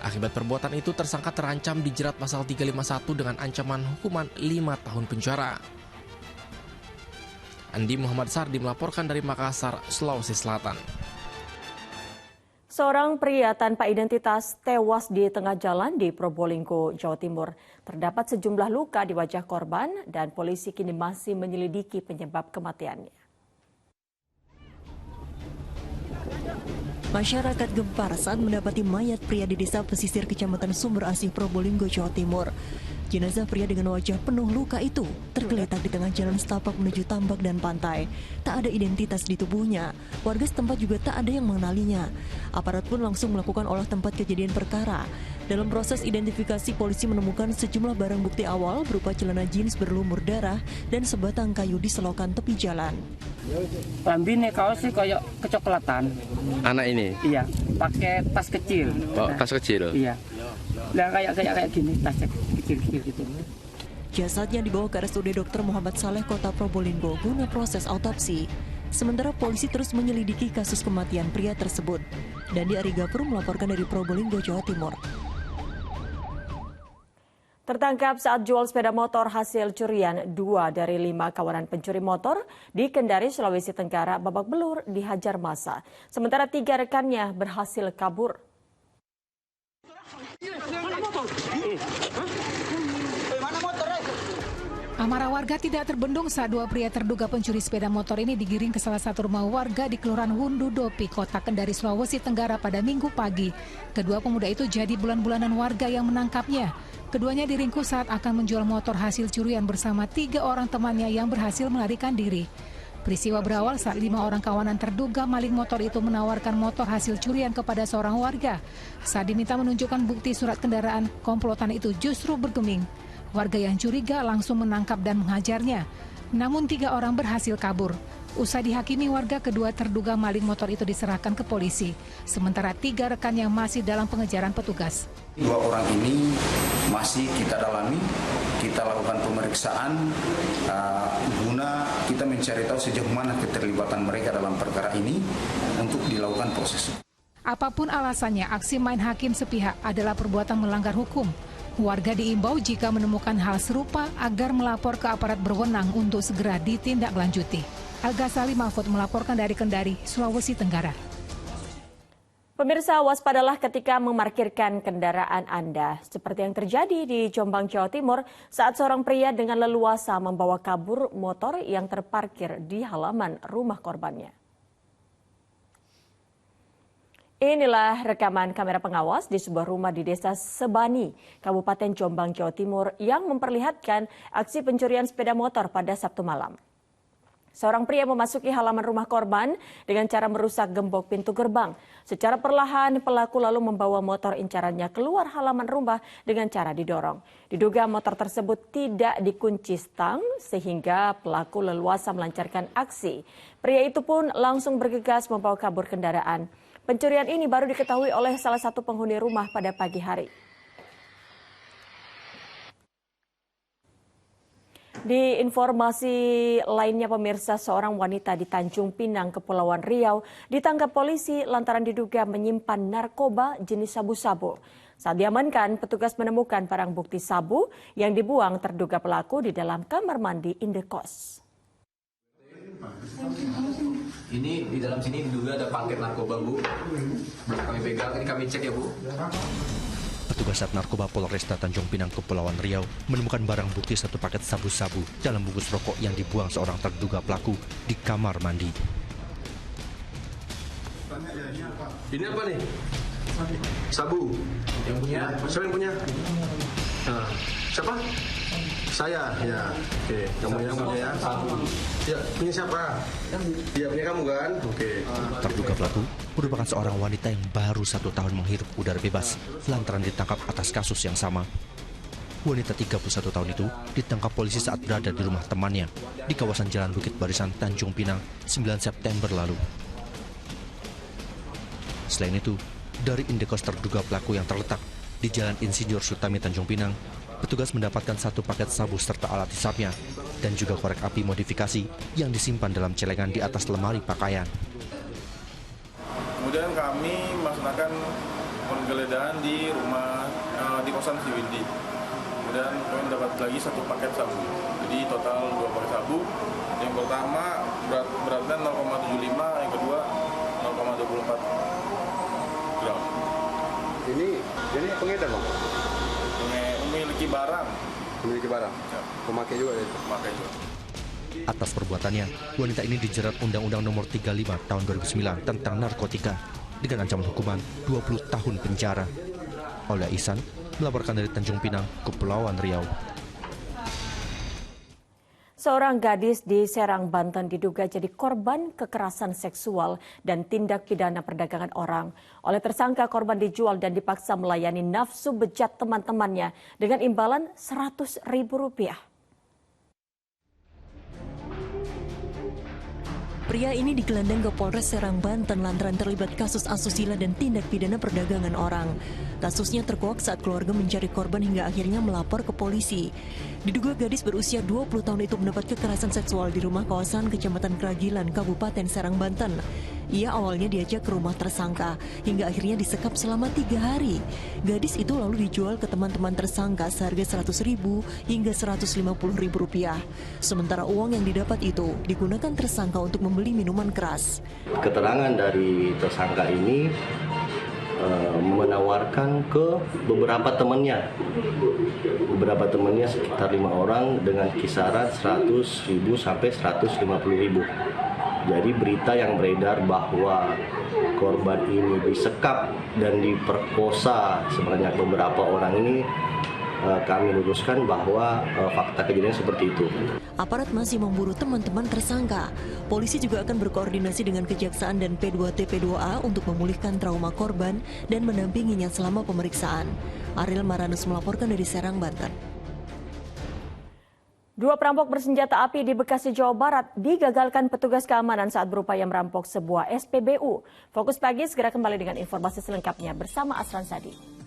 Akibat perbuatan itu, tersangka terancam dijerat pasal 351 dengan ancaman hukuman 5 tahun penjara. Andi Muhammad Sardi melaporkan dari Makassar, Sulawesi Selatan. Seorang pria tanpa identitas tewas di tengah jalan di Probolinggo, Jawa Timur. Terdapat sejumlah luka di wajah korban dan polisi kini masih menyelidiki penyebab kematiannya. Masyarakat gempar saat mendapati mayat pria di desa pesisir Kecamatan Sumber Asih, Probolinggo, Jawa Timur. Jenazah pria dengan wajah penuh luka itu tergeletak di tengah jalan setapak menuju tambak dan pantai. Tak ada identitas di tubuhnya. Warga setempat juga tak ada yang mengenalinya. Aparat pun langsung melakukan olah tempat kejadian perkara. Dalam proses identifikasi, polisi menemukan sejumlah barang bukti awal berupa celana jeans berlumur darah dan sebatang kayu di selokan tepi jalan. Lambine kaosnya kayak kecoklatan. Anak ini? Iya, pakai tas kecil. Oh, tas kecil? Iya. Nah, kayak gini, tas kecil-kecil gitu. Jasadnya dibawa ke RSUD Dr. Muhammad Saleh Kota Probolinggo guna proses autopsi. Sementara polisi terus menyelidiki kasus kematian pria tersebut. Dandi Arigapur melaporkan dari Probolinggo, Jawa Timur. Tertangkap saat jual sepeda motor hasil curian, 2 dari 5 kawanan pencuri motor di Kendari, Sulawesi Tenggara babak belur dihajar massa. Sementara 3 rekannya berhasil kabur. Amarah warga tidak terbendung saat 2 pria terduga pencuri sepeda motor ini digiring ke salah satu rumah warga di Kelurahan Hundu Dopi, Kota Kendari, Sulawesi Tenggara pada Minggu pagi. Kedua pemuda itu jadi bulan-bulanan warga yang menangkapnya. Keduanya diringkus saat akan menjual motor hasil curian bersama 3 orang temannya yang berhasil melarikan diri. Peristiwa berawal saat 5 orang kawanan terduga maling motor itu menawarkan motor hasil curian kepada seorang warga. Saat diminta menunjukkan bukti surat kendaraan, komplotan itu justru bergeming. Warga yang curiga langsung menangkap dan menghajarnya. Namun 3 orang berhasil kabur. Usai dihakimi warga, kedua terduga maling motor itu diserahkan ke polisi. Sementara 3 rekan yang masih dalam pengejaran petugas. 2 orang ini masih kita dalami, kita lakukan pemeriksaan guna kita mencari tahu sejauh mana keterlibatan mereka dalam perkara ini untuk dilakukan proses. Apapun alasannya, aksi main hakim sepihak adalah perbuatan melanggar hukum. Warga diimbau jika menemukan hal serupa agar melapor ke aparat berwenang untuk segera ditindaklanjuti. Al-Ghazali Mahfud melaporkan dari Kendari, Sulawesi Tenggara. Pemirsa, waspadalah ketika memarkirkan kendaraan Anda. Seperti yang terjadi di Jombang, Jawa Timur saat seorang pria dengan leluasa membawa kabur motor yang terparkir di halaman rumah korbannya. Inilah rekaman kamera pengawas di sebuah rumah di Desa Sebani, Kabupaten Jombang, Jawa Timur yang memperlihatkan aksi pencurian sepeda motor pada Sabtu malam. Seorang pria memasuki halaman rumah korban dengan cara merusak gembok pintu gerbang. Secara perlahan, pelaku lalu membawa motor incarannya keluar halaman rumah dengan cara didorong. Diduga motor tersebut tidak dikunci stang sehingga pelaku leluasa melancarkan aksi. Pria itu pun langsung bergegas membawa kabur kendaraan. Pencurian ini baru diketahui oleh salah satu penghuni rumah pada pagi hari. Di informasi lainnya, pemirsa, seorang wanita di Tanjung Pinang, Kepulauan Riau ditangkap polisi lantaran diduga menyimpan narkoba jenis sabu-sabu. Saat diamankan, petugas menemukan barang bukti sabu yang dibuang terduga pelaku di dalam kamar mandi indekos. Ini di dalam sini diduga ada paket narkoba, Bu. Kami pegang, ini kami cek ya, Bu. Petugas Sat Narkoba Polresta Tanjung Pinang, Kepulauan Riau menemukan barang bukti 1 paket sabu-sabu dalam bungkus rokok yang dibuang seorang terduga pelaku di kamar mandi. Ini apa nih? Sabu. Yang punya? Siapa yang punya? Nah, siapa? Saya, ya. Oke, kamu yang punya ya? Ya, punya siapa? Iya, punya kamu kan? Oke. Terduga pelaku merupakan seorang wanita yang baru 1 tahun menghirup udara bebas lantaran ditangkap atas kasus yang sama. Wanita 31 tahun itu ditangkap polisi saat berada di rumah temannya di kawasan Jalan Bukit Barisan, Tanjung Pinang, 9 September lalu. Selain itu, dari indekos terduga pelaku yang terletak di Jalan Insinyur Sutami, Tanjung Pinang, petugas mendapatkan 1 paket sabu serta alat hisapnya dan juga korek api modifikasi yang disimpan dalam celengan di atas lemari pakaian. Kemudian kami melaksanakan penggeledahan di rumah di kosan si Windy. Kemudian kami mendapat lagi 1 paket sabu. Jadi total 2 paket sabu. Yang pertama beratnya 0,75, yang kedua 0,24 gram. Ini pengedar, Bang? Memiliki barang. Memiliki barang? Ya. Pemakai juga ya? Pemakai juga. Atas perbuatannya, wanita ini dijerat Undang-Undang Nomor 35 Tahun 2009 tentang narkotika dengan ancaman hukuman 20 tahun penjara. Aulia Ihsan melaporkan dari Tanjung Pinang, Kepulauan Riau. Seorang gadis di Serang, Banten diduga jadi korban kekerasan seksual dan tindak pidana perdagangan orang. Oleh tersangka, korban dijual dan dipaksa melayani nafsu bejat teman-temannya dengan imbalan Rp100.000. Pria ini digelandang ke Polres Serang, Banten lantaran terlibat kasus asusila dan tindak pidana perdagangan orang. Kasusnya terkuak saat keluarga mencari korban hingga akhirnya melapor ke polisi. Diduga gadis berusia 20 tahun itu mendapat kekerasan seksual di rumah kawasan Kecamatan Keragilan, Kabupaten Serang, Banten. Ia awalnya diajak ke rumah tersangka, hingga akhirnya disekap selama 3 hari. Gadis itu lalu dijual ke teman-teman tersangka seharga Rp100.000 hingga Rp150.000. Sementara uang yang didapat itu digunakan tersangka untuk membeli minuman keras. Keterangan dari tersangka ini menawarkan ke beberapa temannya sekitar 5 orang dengan kisaran 100.000 sampai 150.000. Jadi berita yang beredar bahwa korban ini disekap dan diperkosa sebanyak beberapa orang ini, kami luruskan bahwa fakta kejadian seperti itu. Aparat masih memburu teman-teman tersangka. Polisi juga akan berkoordinasi dengan Kejaksaan dan P2T P2A untuk memulihkan trauma korban dan mendampinginya selama pemeriksaan. Ariel Maranus melaporkan dari Serang, Banten. 2 perampok bersenjata api di Bekasi, Jawa Barat digagalkan petugas keamanan saat berupaya merampok sebuah SPBU. Fokus Pagi segera kembali dengan informasi selengkapnya bersama Asran Sadi.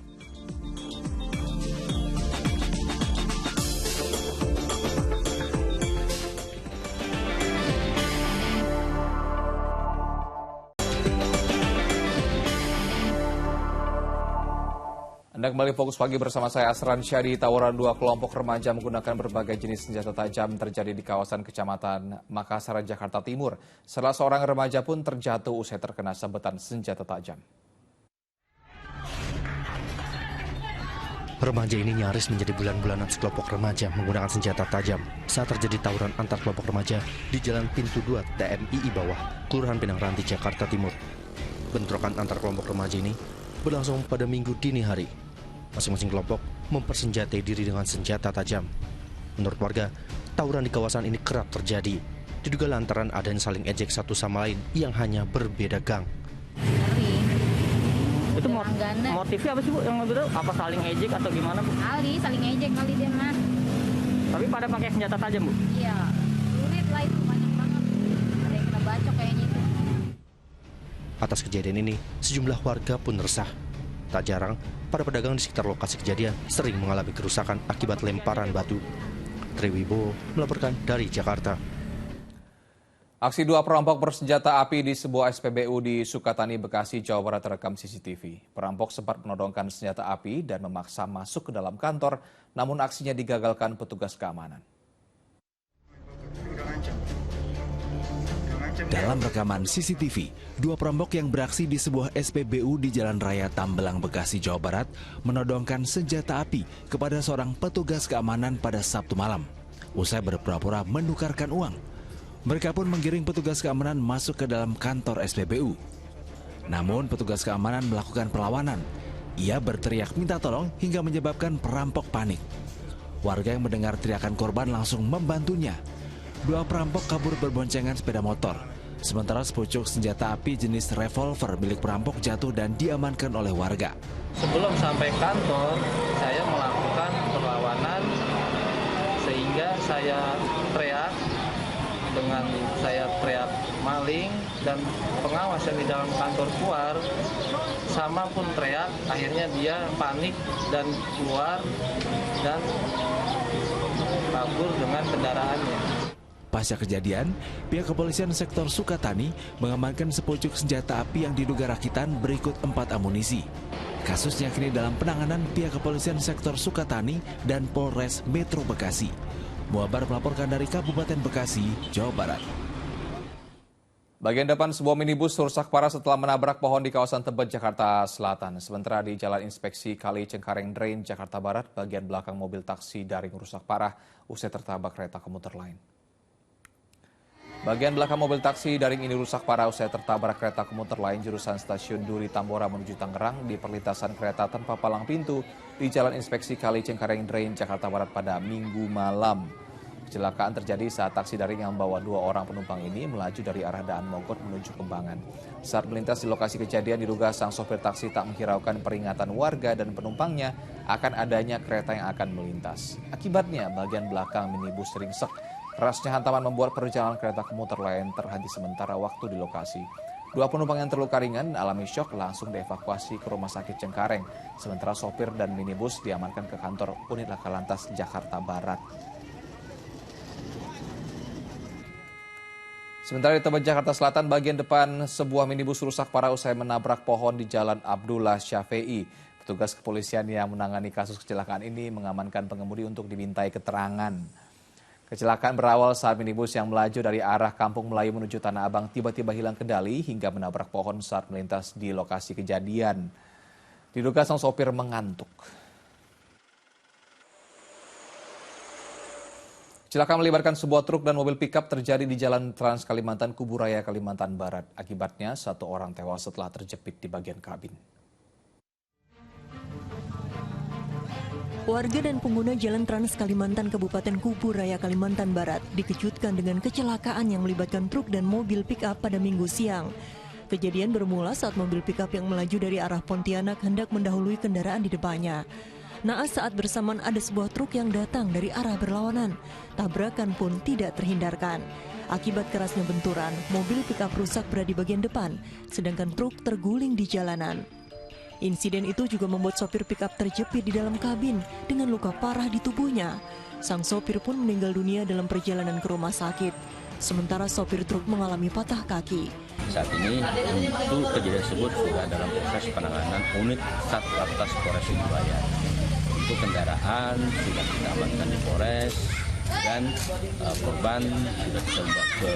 Anda kembali Fokus Pagi bersama saya Asran Syadi. Tawuran 2 kelompok remaja menggunakan berbagai jenis senjata tajam terjadi di kawasan Kecamatan Makassar, Jakarta Timur. Salah seorang remaja pun terjatuh usai terkena sabetan senjata tajam. Remaja ini nyaris menjadi bulan-bulanan sekelompok remaja menggunakan senjata tajam saat terjadi tawuran antar kelompok remaja di Jalan Pintu 2 TMII Bawah, Kelurahan Pinang Ranti, Jakarta Timur. Bentrokan antar kelompok remaja ini berlangsung pada Minggu dini hari. Masing-masing kelompok mempersenjatai diri dengan senjata tajam. Menurut warga, tawuran di kawasan ini kerap terjadi. Diduga lantaran adanya saling ejek satu sama lain yang hanya berbeda gang. Itu motifnya apa sih Bu? Yang betul apa saling ejek atau gimana Bu? Saling ejek kali dia mah. Tapi pada pakai senjata tajam Bu? Iya, lurit lah itu banyak banget. Ada yang kena bacok kayaknya itu. Atas kejadian ini, sejumlah warga pun resah. Tak jarang, para pedagang di sekitar lokasi kejadian sering mengalami kerusakan akibat lemparan batu. Triwibowo melaporkan dari Jakarta. Aksi 2 perampok bersenjata api di sebuah SPBU di Sukatani, Bekasi, Jawa Barat terekam CCTV. Perampok sempat menodongkan senjata api dan memaksa masuk ke dalam kantor, namun aksinya digagalkan petugas keamanan. Dalam rekaman CCTV, 2 perampok yang beraksi di sebuah SPBU di Jalan Raya Tambelang, Bekasi, Jawa Barat menodongkan senjata api kepada seorang petugas keamanan pada Sabtu malam. Usai berpura-pura menukarkan uang, mereka pun menggiring petugas keamanan masuk ke dalam kantor SPBU. Namun petugas keamanan melakukan perlawanan. Ia berteriak minta tolong hingga menyebabkan perampok panik. Warga yang mendengar teriakan korban langsung membantunya. 2 perampok kabur berboncengan sepeda motor. Sementara sepucuk senjata api jenis revolver milik perampok jatuh dan diamankan oleh warga. Sebelum sampai kantor, saya melakukan perlawanan sehingga saya teriak maling dan pengawas yang di dalam kantor keluar sama pun teriak. Akhirnya dia panik dan keluar dan kabur dengan kendaraannya. Pasca kejadian, pihak kepolisian sektor Sukatani mengamankan sepucuk senjata api yang diduga rakitan berikut 4 amunisi. Kasusnya kini dalam penanganan pihak kepolisian sektor Sukatani dan Polres Metro Bekasi. Muabar melaporkan dari Kabupaten Bekasi, Jawa Barat. Bagian depan sebuah minibus rusak parah setelah menabrak pohon di kawasan Tebet, Jakarta Selatan. Sementara di Jalan Inspeksi Kali Cengkareng Drain, Jakarta Barat, bagian belakang mobil taksi daring rusak parah usai tertabrak kereta komuter lain. Bagian belakang mobil taksi daring ini rusak parah usai tertabrak kereta komuter lain jurusan stasiun Duri Tambora menuju Tangerang di perlintasan kereta tanpa palang pintu di Jalan Inspeksi Kali Cengkareng Drain, Jakarta Barat pada Minggu malam. Kecelakaan terjadi saat taksi daring yang membawa 2 orang penumpang ini melaju dari arah Daan Mogot menuju Kembangan. Saat melintas di lokasi kejadian diduga sang sopir taksi tak menghiraukan peringatan warga dan penumpangnya akan adanya kereta yang akan melintas. Akibatnya bagian belakang minibus ringsek. Kerasnya hantaman membuat perjalanan kereta komuter lain terhenti sementara waktu di lokasi. 2 penumpang yang terluka ringan alami syok langsung dievakuasi ke Rumah Sakit Cengkareng. Sementara sopir dan minibus diamankan ke kantor Unit Laka Lantas Jakarta Barat. Sementara di Tebet, Jakarta Selatan, bagian depan sebuah minibus rusak parah usai menabrak pohon di Jalan Abdullah Syafi'i. Petugas kepolisian yang menangani kasus kecelakaan ini mengamankan pengemudi untuk dimintai keterangan. Kecelakaan berawal saat minibus yang melaju dari arah Kampung Melayu menuju Tanah Abang tiba-tiba hilang kendali hingga menabrak pohon saat melintas di lokasi kejadian. Diduga sang sopir mengantuk. Kecelakaan melibatkan sebuah truk dan mobil pickup terjadi di Jalan Trans Kalimantan Kuburaya, Kalimantan Barat. Akibatnya, 1 orang tewas setelah terjepit di bagian kabin. Warga dan pengguna Jalan Trans Kalimantan Kabupaten Kuburaya, Kalimantan Barat dikejutkan dengan kecelakaan yang melibatkan truk dan mobil pick-up pada Minggu siang. Kejadian bermula saat mobil pick-up yang melaju dari arah Pontianak hendak mendahului kendaraan di depannya. Naas saat bersamaan ada sebuah truk yang datang dari arah berlawanan. Tabrakan pun tidak terhindarkan. Akibat kerasnya benturan, mobil pick-up rusak berada di bagian depan, sedangkan truk terguling di jalanan. Insiden itu juga membuat sopir pick-up terjepit di dalam kabin dengan luka parah di tubuhnya. Sang sopir pun meninggal dunia dalam perjalanan ke rumah sakit. Sementara sopir truk mengalami patah kaki. Saat ini untuk kejadian tersebut sudah dalam proses penanganan unit Satlantas Polres Surabaya. Untuk kendaraan sudah kita amankan di Polres dan korban sudah kita bawa ke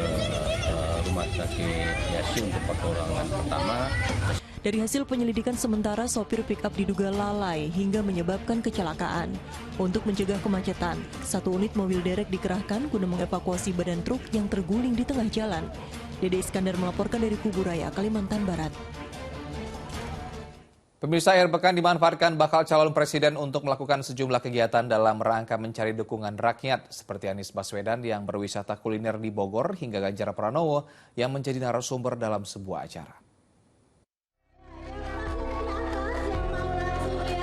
rumah sakit Yasi untuk pertolongan pertama. Dari hasil penyelidikan sementara, sopir pick-up diduga lalai hingga menyebabkan kecelakaan. Untuk mencegah kemacetan, 1 unit mobil derek dikerahkan guna mengevakuasi badan truk yang terguling di tengah jalan. Dede Iskandar melaporkan dari Kuburaya, Kalimantan Barat. Pemirsa, akhir pekan dimanfaatkan bakal calon presiden untuk melakukan sejumlah kegiatan dalam rangka mencari dukungan rakyat, seperti Anies Baswedan yang berwisata kuliner di Bogor hingga Ganjar Pranowo yang menjadi narasumber dalam sebuah acara.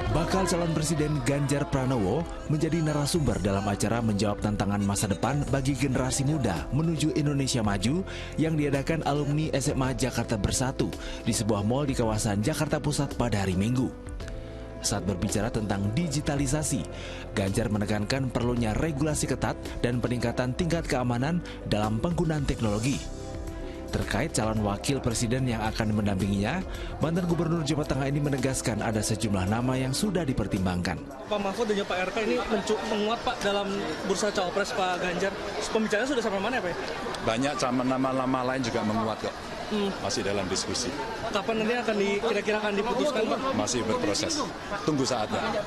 Bakal calon presiden Ganjar Pranowo menjadi narasumber dalam acara menjawab tantangan masa depan bagi generasi muda menuju Indonesia Maju yang diadakan alumni SMA Jakarta Bersatu di sebuah mal di kawasan Jakarta Pusat pada hari Minggu. Saat berbicara tentang digitalisasi, Ganjar menekankan perlunya regulasi ketat dan peningkatan tingkat keamanan dalam penggunaan teknologi. Terkait calon wakil presiden yang akan mendampinginya, mantan Gubernur Jawa Tengah ini menegaskan ada sejumlah nama yang sudah dipertimbangkan. Pak Mahfud dan Pak RK ini menguat Pak dalam bursa cawapres Pak Ganjar. Pembicaraannya sudah sampai mana ya Pak? Banyak nama-nama lain juga menguat kok. Masih dalam diskusi. Kapan nanti kira-kira akan diputuskan Pak? Masih berproses. Tunggu saatnya.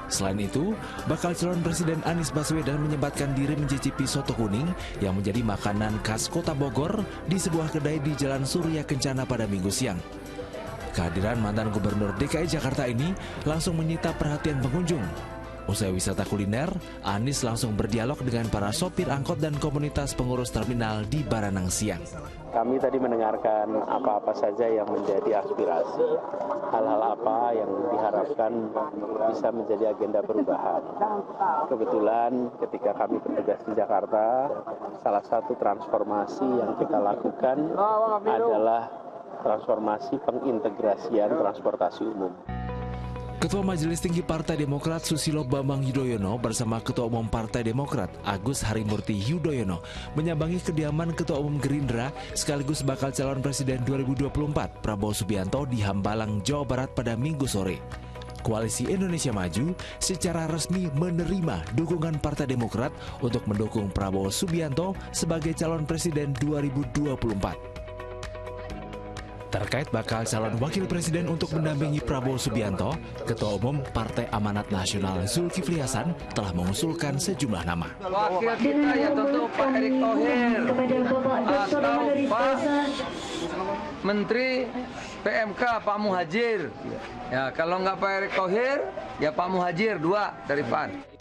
Selain itu, bakal calon presiden Anies Baswedan menyempatkan diri mencicipi soto kuning yang menjadi makanan khas kota Bogor di sebuah kedai di Jalan Surya Kencana pada Minggu siang. Kehadiran mantan Gubernur DKI Jakarta ini langsung menyita perhatian pengunjung. Usai wisata kuliner, Anies langsung berdialog dengan para sopir angkot dan komunitas pengurus terminal di Baranang siang. Kami tadi mendengarkan apa-apa saja yang menjadi aspirasi, hal-hal apa yang diharapkan bisa menjadi agenda perubahan. Kebetulan ketika kami bertugas di Jakarta, salah satu transformasi yang kita lakukan adalah transformasi pengintegrasian transportasi umum. Ketua Majelis Tinggi Partai Demokrat Susilo Bambang Yudhoyono bersama Ketua Umum Partai Demokrat Agus Harimurti Yudhoyono menyambangi kediaman Ketua Umum Gerindra sekaligus bakal calon presiden 2024 Prabowo Subianto di Hambalang, Jawa Barat pada Minggu sore. Koalisi Indonesia Maju secara resmi menerima dukungan Partai Demokrat untuk mendukung Prabowo Subianto sebagai calon presiden 2024. Terkait bakal calon wakil presiden untuk mendampingi Prabowo Subianto, Ketua Umum Partai Amanat Nasional Zulkifli Hasan telah mengusulkan sejumlah nama. Wakil kita ya tentu Pak Erick Thohir atau Pak Menteri PMK Pak Muhajir. Ya kalau nggak Pak Erick Thohir, ya Pak Muhajir 2 dari PAN.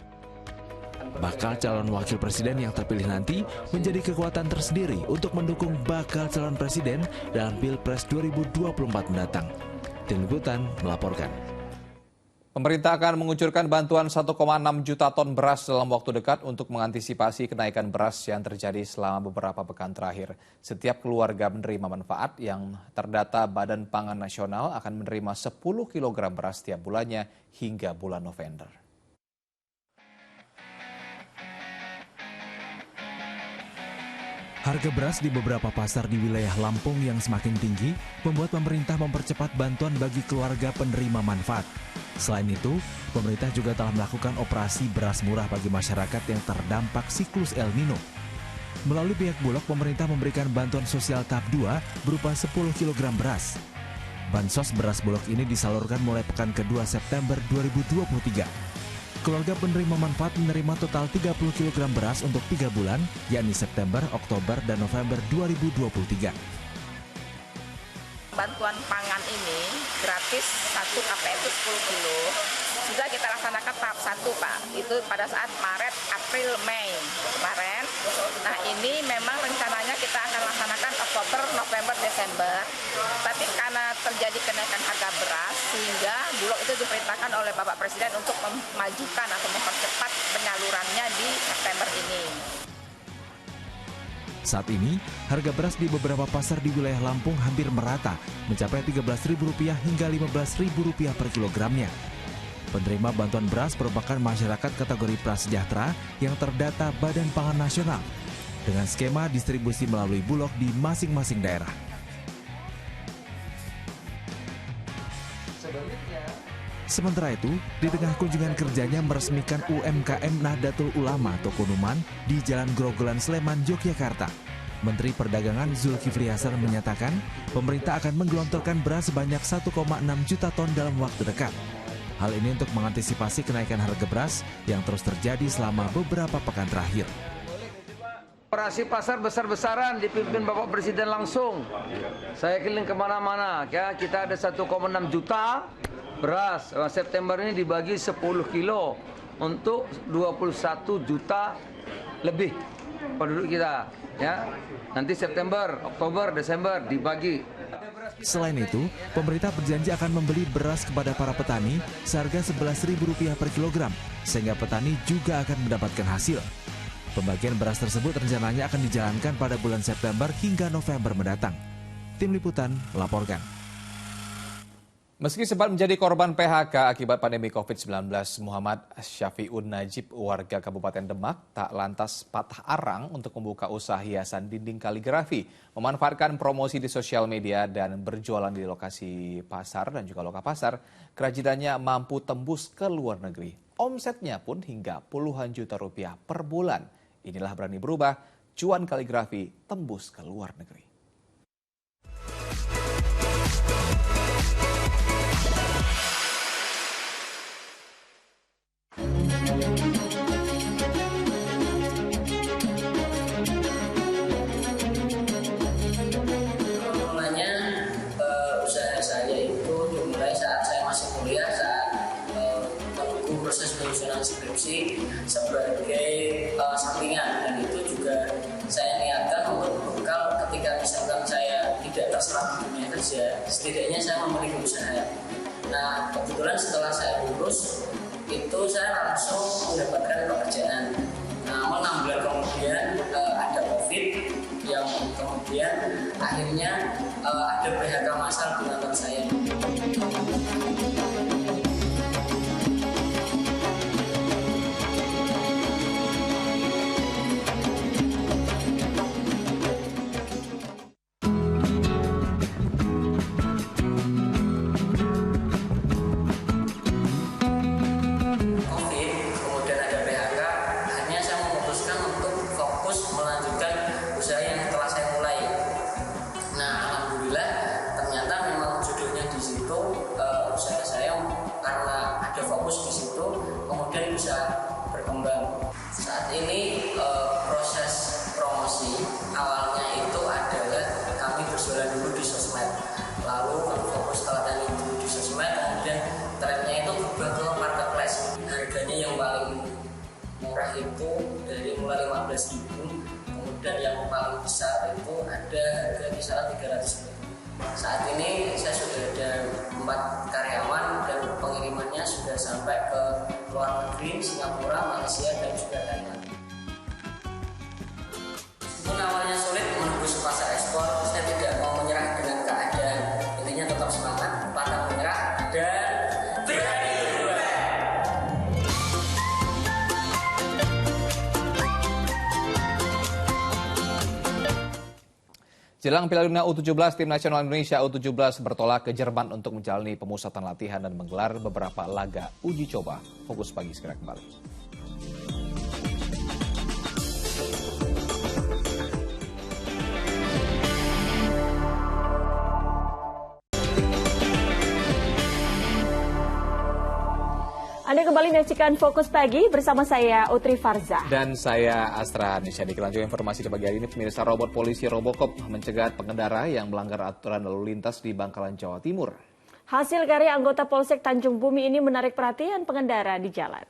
Bakal calon wakil presiden yang terpilih nanti menjadi kekuatan tersendiri untuk mendukung bakal calon presiden dalam Pilpres 2024 mendatang. Tim Liputan melaporkan. Pemerintah akan mengucurkan bantuan 1,6 juta ton beras dalam waktu dekat untuk mengantisipasi kenaikan beras yang terjadi selama beberapa pekan terakhir. Setiap keluarga menerima manfaat yang terdata Badan Pangan Nasional akan menerima 10 kg beras setiap bulannya hingga bulan November. Harga beras di beberapa pasar di wilayah Lampung yang semakin tinggi membuat pemerintah mempercepat bantuan bagi keluarga penerima manfaat. Selain itu, pemerintah juga telah melakukan operasi beras murah bagi masyarakat yang terdampak siklus El Nino. Melalui pihak Bulog, pemerintah memberikan bantuan sosial tahap 2 berupa 10 kg beras. Bansos beras Bulog ini disalurkan mulai pekan ke-2 September 2023. Keluarga penerima manfaat menerima total 30 kg beras untuk 3 bulan, yakni September, Oktober, dan November 2023. Bantuan pangan ini gratis 1 KP itu 10 kilo. Sudah kita laksanakan tahap 1, Pak. Itu pada saat Maret, April, Mei kemarin. Nah, ini memang rencananya kita akan laksanakan Oktober, November, Desember. Tapi karena terjadi kenaikan harga beras, sehingga Bulog itu diperintahkan oleh Bapak Presiden untuk memajukan atau mempercepat penyalurannya di September ini. Saat ini, harga beras di beberapa pasar di wilayah Lampung hampir merata, mencapai Rp13.000 hingga Rp15.000 per kilogramnya. Penerima bantuan beras merupakan masyarakat kategori prasejahtera yang terdata Badan Pangan Nasional, dengan skema distribusi melalui Bulog di masing-masing daerah. Sementara itu, di tengah kunjungan kerjanya meresmikan UMKM Nahdlatul Ulama Toko Numan di Jalan Grogolan Sleman, Yogyakarta, Menteri Perdagangan Zulkifli Hasan menyatakan pemerintah akan menggelontorkan beras sebanyak 1,6 juta ton dalam waktu dekat. Hal ini untuk mengantisipasi kenaikan harga beras yang terus terjadi selama beberapa pekan terakhir. Operasi pasar besar-besaran dipimpin Bapak Presiden langsung. Saya keliling kemana-mana, ya, kita ada 1,6 juta beras. September ini dibagi 10 kilo untuk 21 juta lebih penduduk kita. Ya, nanti September, Oktober, Desember dibagi. Selain itu, pemerintah berjanji akan membeli beras kepada para petani seharga Rp11.000 per kilogram, sehingga petani juga akan mendapatkan hasil. Pembagian beras tersebut rencananya akan dijalankan pada bulan September hingga November mendatang. Tim Liputan melaporkan. Meski sempat menjadi korban PHK akibat pandemi COVID-19, Muhammad Syafi'un Najib, warga Kabupaten Demak, tak lantas patah arang untuk membuka usaha hiasan dinding kaligrafi, memanfaatkan promosi di sosial media dan berjualan di lokasi pasar dan juga loka pasar. Kerajinannya mampu tembus ke luar negeri. Omsetnya pun hingga puluhan juta rupiah per bulan. Inilah Berani Berubah, cuan kaligrafi tembus ke luar negeri. Usaha saya itu dimulai saat saya masih kuliah, saat menunggu proses penyusunan skripsi sebagai sampingan, dan itu juga saya niatkan untuk bekal ketika misalkan saya tidak terserap di dunia kerja, setidaknya saya memiliki usaha. Nah, kebetulan setelah saya lulus itu saya langsung mendapatkan pekerjaan. Namun 6 bulan kemudian ada COVID yang kemudian akhirnya ada PHK massal di kantor saya. Saat ini proses promosi awalnya itu adalah kami berjualan dulu di sosmed, lalu kami fokus teladan itu di sosmed, kemudian trennya itu berubah ke marketplace. Harganya yang paling murah itu dari mulai 15.000, kemudian yang paling besar itu ada harga kisaran 300.000. Saat ini saya sudah ada 4 karyawan dan pengirimannya sudah sampai ke luar negeri, Singapura, Malaysia, dan juga Thailand. Meskipun awalnya sulit menembus pasar ekspor, saya tidak mau menyerah dengan keadaan. Intinya tetap semangat, pantang menyerah, dan berani berubah. Jelang Piala Dunia U17, tim nasional Indonesia U17 bertolak ke Jerman untuk menjalani pemusatan latihan dan menggelar beberapa laga uji coba. Fokus Pagi segera kembali. Anda kembali menyaksikan Fokus Pagi bersama saya Utri Farza. Dan saya Astra Nisha. Dilanjutkan informasi di pagi hari ini, pemirsa, robot polisi Robocop mencegat pengendara yang melanggar aturan lalu lintas di Bangkalan, Jawa Timur. Hasil karya anggota Polsek Tanjung Bumi ini menarik perhatian pengendara di jalan.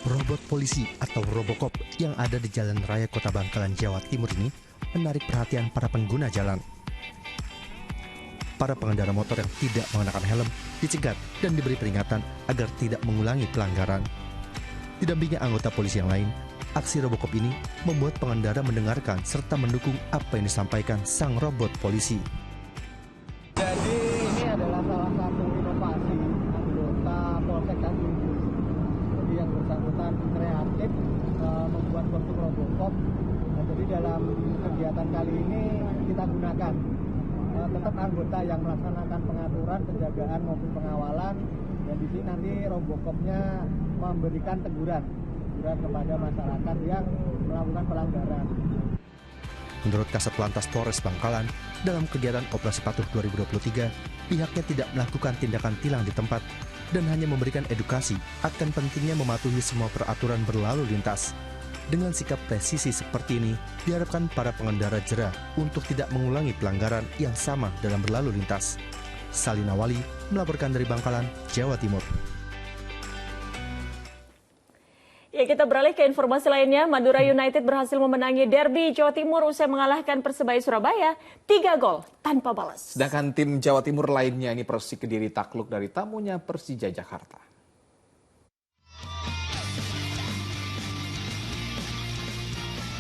Robot polisi atau Robocop yang ada di Jalan Raya Kota Bangkalan, Jawa Timur ini menarik perhatian para pengguna jalan. Para pengendara motor yang tidak mengenakan helm dicegat dan diberi peringatan agar tidak mengulangi pelanggaran. Didampingi anggota polisi yang lain, aksi Robocop ini membuat pengendara mendengarkan serta mendukung apa yang disampaikan sang robot polisi. Jadi ini adalah salah satu inovasi anggota Polsek Tanjung Bumi. Jadi yang bersangkutan kreatif membuat kostum Robocop. Jadi dalam kegiatan kali ini kita gunakan tetap anggota yang melaksanakan pengaturan, penjagaan maupun pengawalan, dan di sini nanti Robocopnya memberikan teguran kepada masyarakat yang melakukan pelanggaran. Menurut Kasat Lantas Polres Bangkalan, dalam kegiatan Operasi Patuh 2023, pihaknya tidak melakukan tindakan tilang di tempat dan hanya memberikan edukasi akan pentingnya mematuhi semua peraturan berlalu lintas. Dengan sikap presisi seperti ini, diharapkan para pengendara jera untuk tidak mengulangi pelanggaran yang sama dalam berlalu lintas. Salina Wali melaporkan dari Bangkalan, Jawa Timur. Ya, kita beralih ke informasi lainnya. Madura United berhasil memenangi derby Jawa Timur usai mengalahkan Persebaya Surabaya 3 gol tanpa balas. Sedangkan tim Jawa Timur lainnya ini Persik Kediri takluk dari tamunya Persija Jakarta.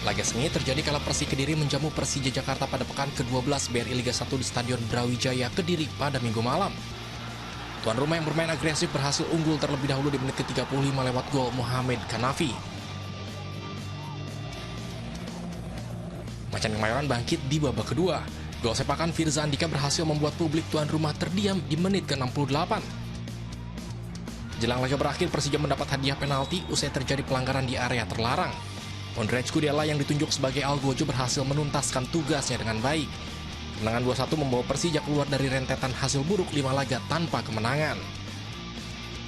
Laga sengit terjadi kala Persik Kediri menjamu Persija Jakarta pada pekan ke-12 BRI Liga 1 di Stadion Brawijaya Kediri pada Minggu malam. Tuan rumah yang bermain agresif berhasil unggul terlebih dahulu di menit ke-35 lewat gol Mohamed Kanafi. Macan Kemayoran bangkit di babak kedua. Gol sepakan Firza Andika berhasil membuat publik tuan rumah terdiam di menit ke-68. Jelang laga berakhir, Persija mendapat hadiah penalti usai terjadi pelanggaran di area terlarang. Ondrej Kudela yang ditunjuk sebagai algojo berhasil menuntaskan tugasnya dengan baik. Kemenangan 2-1 membawa Persija keluar dari rentetan hasil buruk 5 laga tanpa kemenangan.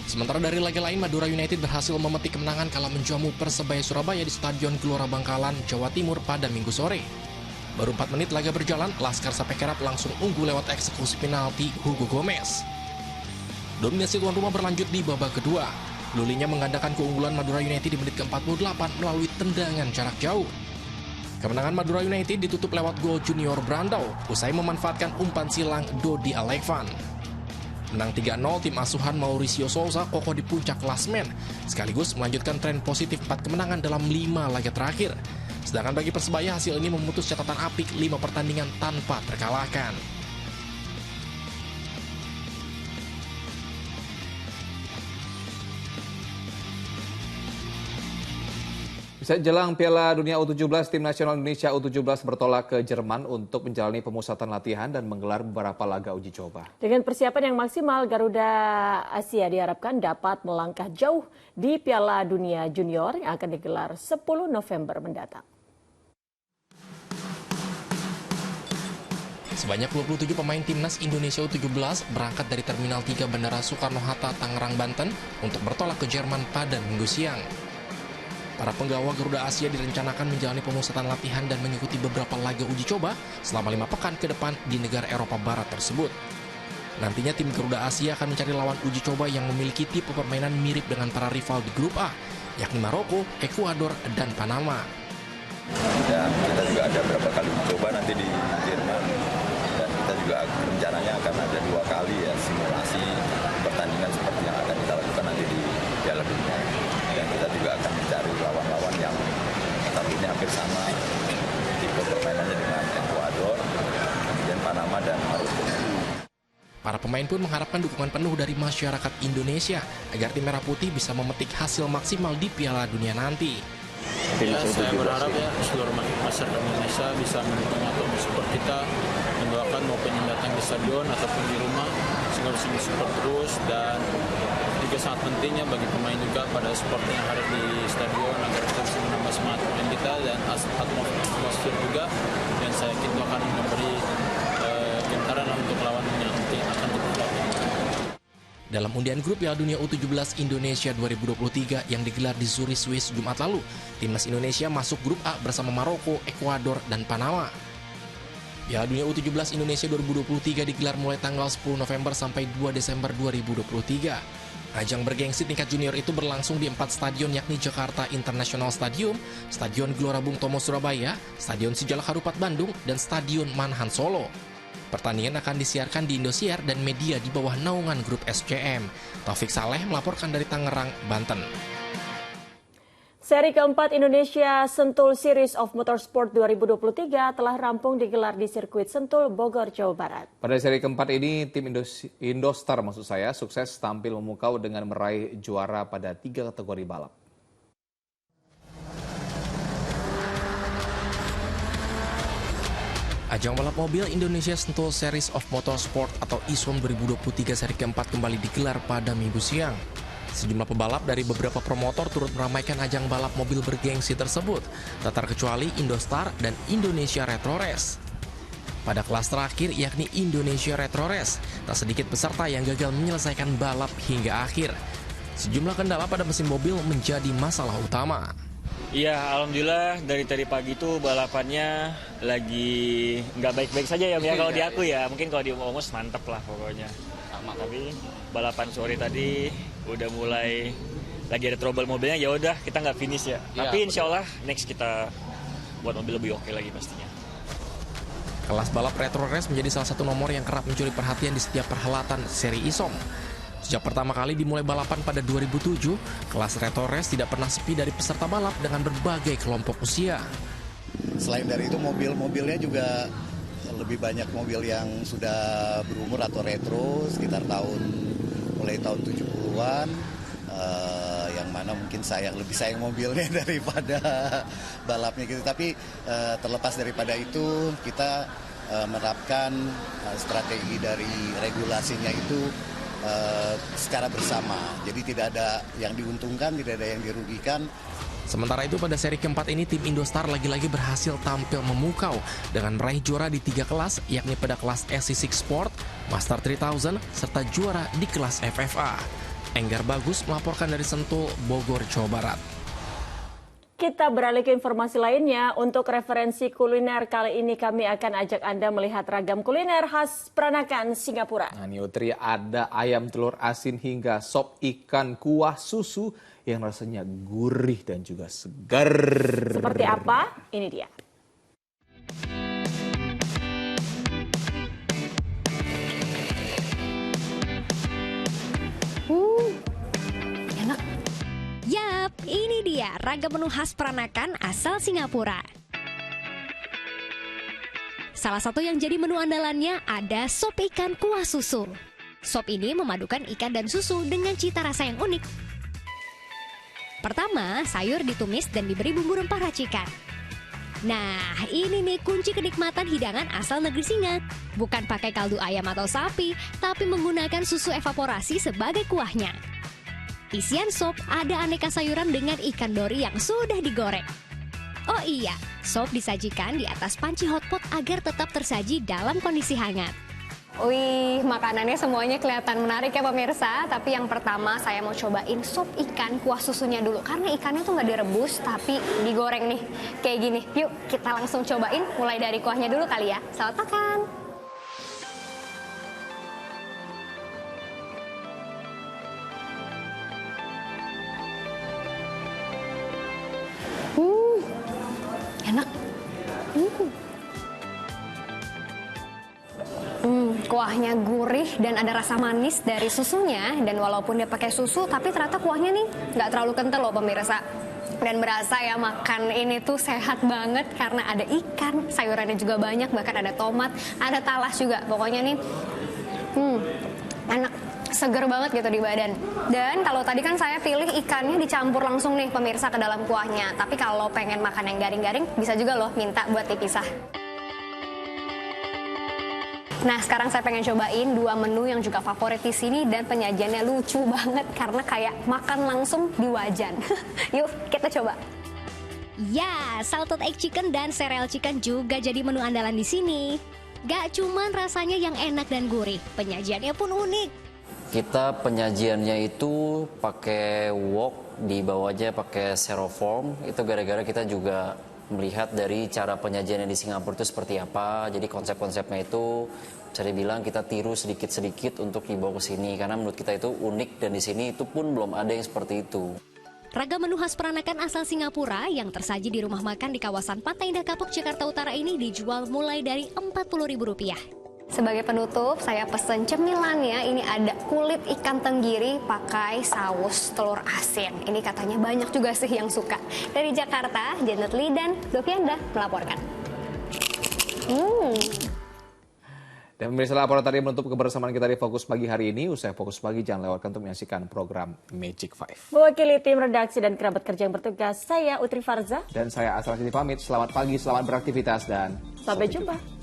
Sementara dari laga lain, Madura United berhasil memetik kemenangan kala menjamu Persebaya Surabaya di Stadion Gelora Bangkalan, Jawa Timur pada Minggu sore. Baru 4 menit laga berjalan, Laskar Sapekerap langsung unggul lewat eksekusi penalti Hugo Gomez. Dominasi tuan rumah berlanjut di babak kedua. Lulinya menggandakan keunggulan Madura United di menit ke-48 melalui tendangan jarak jauh. Kemenangan Madura United ditutup lewat gol Junior Brandao usai memanfaatkan umpan silang Dodi Alekvan. Menang 3-0, tim asuhan Mauricio Sousa kokoh di puncak klasmen, sekaligus melanjutkan tren positif 4 kemenangan dalam 5 laga terakhir. Sedangkan bagi Persebaya, hasil ini memutus catatan apik 5 pertandingan tanpa terkalahkan. Bisa jelang Piala Dunia U17, tim nasional Indonesia U17 bertolak ke Jerman untuk menjalani pemusatan latihan dan menggelar beberapa laga uji coba. Dengan persiapan yang maksimal, Garuda Asia diharapkan dapat melangkah jauh di Piala Dunia Junior yang akan digelar 10 November mendatang. Sebanyak 27 pemain timnas Indonesia U17 berangkat dari Terminal 3 Bandara Soekarno-Hatta, Tangerang, Banten untuk bertolak ke Jerman pada Minggu siang. Para penggawa Garuda Asia direncanakan menjalani pemusatan latihan dan mengikuti beberapa laga uji coba selama 5 pekan ke depan di negara Eropa Barat tersebut. Nantinya tim Garuda Asia akan mencari lawan uji coba yang memiliki tipe permainan mirip dengan para rival di grup A, yakni Maroko, Ekuador, dan Panama. Dan kita juga ada beberapa kali uji coba nanti di Jerman. Dan kita juga rencananya akan ada 2 kali ya simulasi pertandingan seperti yang akan kita lakukan nanti di Piala Dunia. Dan kita juga akan mencari lawan-lawan yang tampilnya hampir sama tipe permainannya dengan Ekuador, kemudian Panama dan Maroko. Para pemain pun mengharapkan dukungan penuh dari masyarakat Indonesia agar tim Merah Putih bisa memetik hasil maksimal di Piala Dunia nanti. Ya, saya berharap ya seluruh masyarakat Indonesia bisa mendukung atau mensupport kita, mendoakan maupun yang datang di stadion ataupun di rumah, sehingga bisa mensupport terus. Dan juga sangat pentingnya bagi pemain juga pada supporter yang hadir di stadion agar kita bisa menambah semangat pemain kita dan atmosfer juga, dan saya yakin itu akan memberi gentaran untuk lawan yang nanti akan kita hadapi. Dalam undian grup Piala Dunia U17 Indonesia 2023 yang digelar di Zurich, Swiss Jumat lalu, timnas Indonesia masuk grup A bersama Maroko, Ekuador, dan Panama. Piala Dunia U17 Indonesia 2023 digelar mulai tanggal 10 November sampai 2 Desember 2023. Ajang bergengsi tingkat junior itu berlangsung di 4 stadion yakni Jakarta International Stadium, Stadion Gelora Bung Tomo Surabaya, Stadion Sijalak Harupat Bandung, dan Stadion Manahan Solo. Pertandingan akan disiarkan di Indosiar dan media di bawah naungan grup SCM. Taufik Saleh melaporkan dari Tangerang, Banten. Seri keempat Indonesia Sentul Series of Motorsport 2023 telah rampung digelar di sirkuit Sentul, Bogor, Jawa Barat. Pada seri keempat ini, tim Indostar sukses tampil memukau dengan meraih juara pada 3 kategori balap. Ajang balap mobil Indonesia Sentul Series of Motorsport atau ISOM 2023 seri keempat kembali digelar pada Minggu siang. Sejumlah pebalap dari beberapa promotor turut meramaikan ajang balap mobil bergengsi tersebut, tak terkecuali Indostar dan Indonesia Retro Race. Pada kelas terakhir yakni Indonesia Retro Race, tak sedikit peserta yang gagal menyelesaikan balap hingga akhir. Sejumlah kendala pada mesin mobil menjadi masalah utama. Iya, alhamdulillah dari tadi pagi itu balapannya lagi nggak baik-baik saja ya, kalau di aku ya. Mungkin kalau di Omos mantep lah pokoknya. Tapi balapan sore tadi udah mulai lagi ada trouble mobilnya, ya udah kita nggak finish ya. Tapi insya Allah next kita buat mobil lebih oke lagi pastinya. Kelas balap Retro Race menjadi salah satu nomor yang kerap mencuri perhatian di setiap perhelatan seri ISOM. Sejak pertama kali dimulai balapan pada 2007, kelas Retro Race tidak pernah sepi dari peserta balap dengan berbagai kelompok usia. Selain dari itu mobil-mobilnya juga lebih banyak mobil yang sudah berumur atau retro sekitar mulai tahun 70-an, yang mana mungkin lebih sayang mobilnya daripada balapnya gitu. Tapi terlepas daripada itu, kita menerapkan strategi dari regulasinya itu secara bersama. Jadi tidak ada yang diuntungkan, tidak ada yang dirugikan. Sementara itu pada seri keempat ini tim Indostar lagi-lagi berhasil tampil memukau dengan meraih juara di 3 kelas, yakni pada kelas SC6 Sport, Master 3000, serta juara di kelas FFA. Enggar Bagus melaporkan dari Sentul, Bogor, Jawa Barat. Kita beralih ke informasi lainnya. Untuk referensi kuliner kali ini kami akan ajak Anda melihat ragam kuliner khas peranakan Singapura. Nah, Niutri, ada ayam telur asin hingga sop ikan kuah susu yang rasanya gurih dan juga segar. Seperti apa? Ini dia. Enak. Yap, ini dia ragam menu khas peranakan asal Singapura. Salah satu yang jadi menu andalannya ada sop ikan kuah susu. Sop ini memadukan ikan dan susu dengan cita rasa yang unik. Pertama, sayur ditumis dan diberi bumbu rempah racikan. Nah, ini nih kunci kenikmatan hidangan asal negeri Singa. Bukan pakai kaldu ayam atau sapi, tapi menggunakan susu evaporasi sebagai kuahnya. Isian sop ada aneka sayuran dengan ikan dori yang sudah digoreng. Oh iya, sop disajikan di atas panci hotpot agar tetap tersaji dalam kondisi hangat. Wih, makanannya semuanya kelihatan menarik ya pemirsa. Tapi yang pertama saya mau cobain sop ikan kuah susunya dulu. Karena ikannya tuh nggak direbus tapi digoreng nih, kayak gini. Yuk kita langsung cobain mulai dari kuahnya dulu kali ya. Selamat makan. Enak. Kuahnya gurih dan ada rasa manis dari susunya. Dan walaupun dia pakai susu, tapi ternyata kuahnya nih nggak terlalu kental loh pemirsa. Dan berasa ya makan ini tuh sehat banget karena ada ikan, sayurannya juga banyak, bahkan ada tomat, ada talas juga. Pokoknya nih Enak, seger banget gitu di badan. Dan kalau tadi kan saya pilih ikannya dicampur langsung nih pemirsa ke dalam kuahnya. Tapi kalau pengen makan yang garing-garing, bisa juga loh minta buat dipisah. Nah, sekarang saya pengen cobain 2 menu yang juga favorit di sini dan penyajiannya lucu banget karena kayak makan langsung di wajan. Yuk, kita coba. Ya, salted egg chicken dan cereal chicken juga jadi menu andalan di sini. Gak cuman rasanya yang enak dan gurih, penyajiannya pun unik. Kita penyajiannya itu pakai wok, di bawahnya pakai styrofoam. Itu gara-gara kita juga melihat dari cara penyajiannya di Singapura itu seperti apa. Jadi konsep-konsepnya itu bisa dibilang kita tiru sedikit-sedikit untuk dibawa ke sini. Karena menurut kita itu unik dan di sini itu pun belum ada yang seperti itu. Ragam menu khas peranakan asal Singapura yang tersaji di rumah makan di kawasan Pantai Indah Kapuk, Jakarta Utara ini dijual mulai dari Rp40.000. Sebagai penutup, saya pesen cemilannya. Ini ada kulit ikan tenggiri pakai saus telur asin. Ini katanya banyak juga sih yang suka. Dari Jakarta, Janet Lee dan Dovianda melaporkan. Dan pemirsa, laporan tadi menutup kebersamaan kita di Fokus Pagi hari ini. Usai Fokus Pagi, jangan lewatkan untuk menyaksikan program Magic 5. Mewakili tim redaksi dan kerabat kerja yang bertugas, saya Utri Farza. Dan saya Asran Siti pamit. Selamat pagi, selamat beraktivitas, dan sampai jumpa.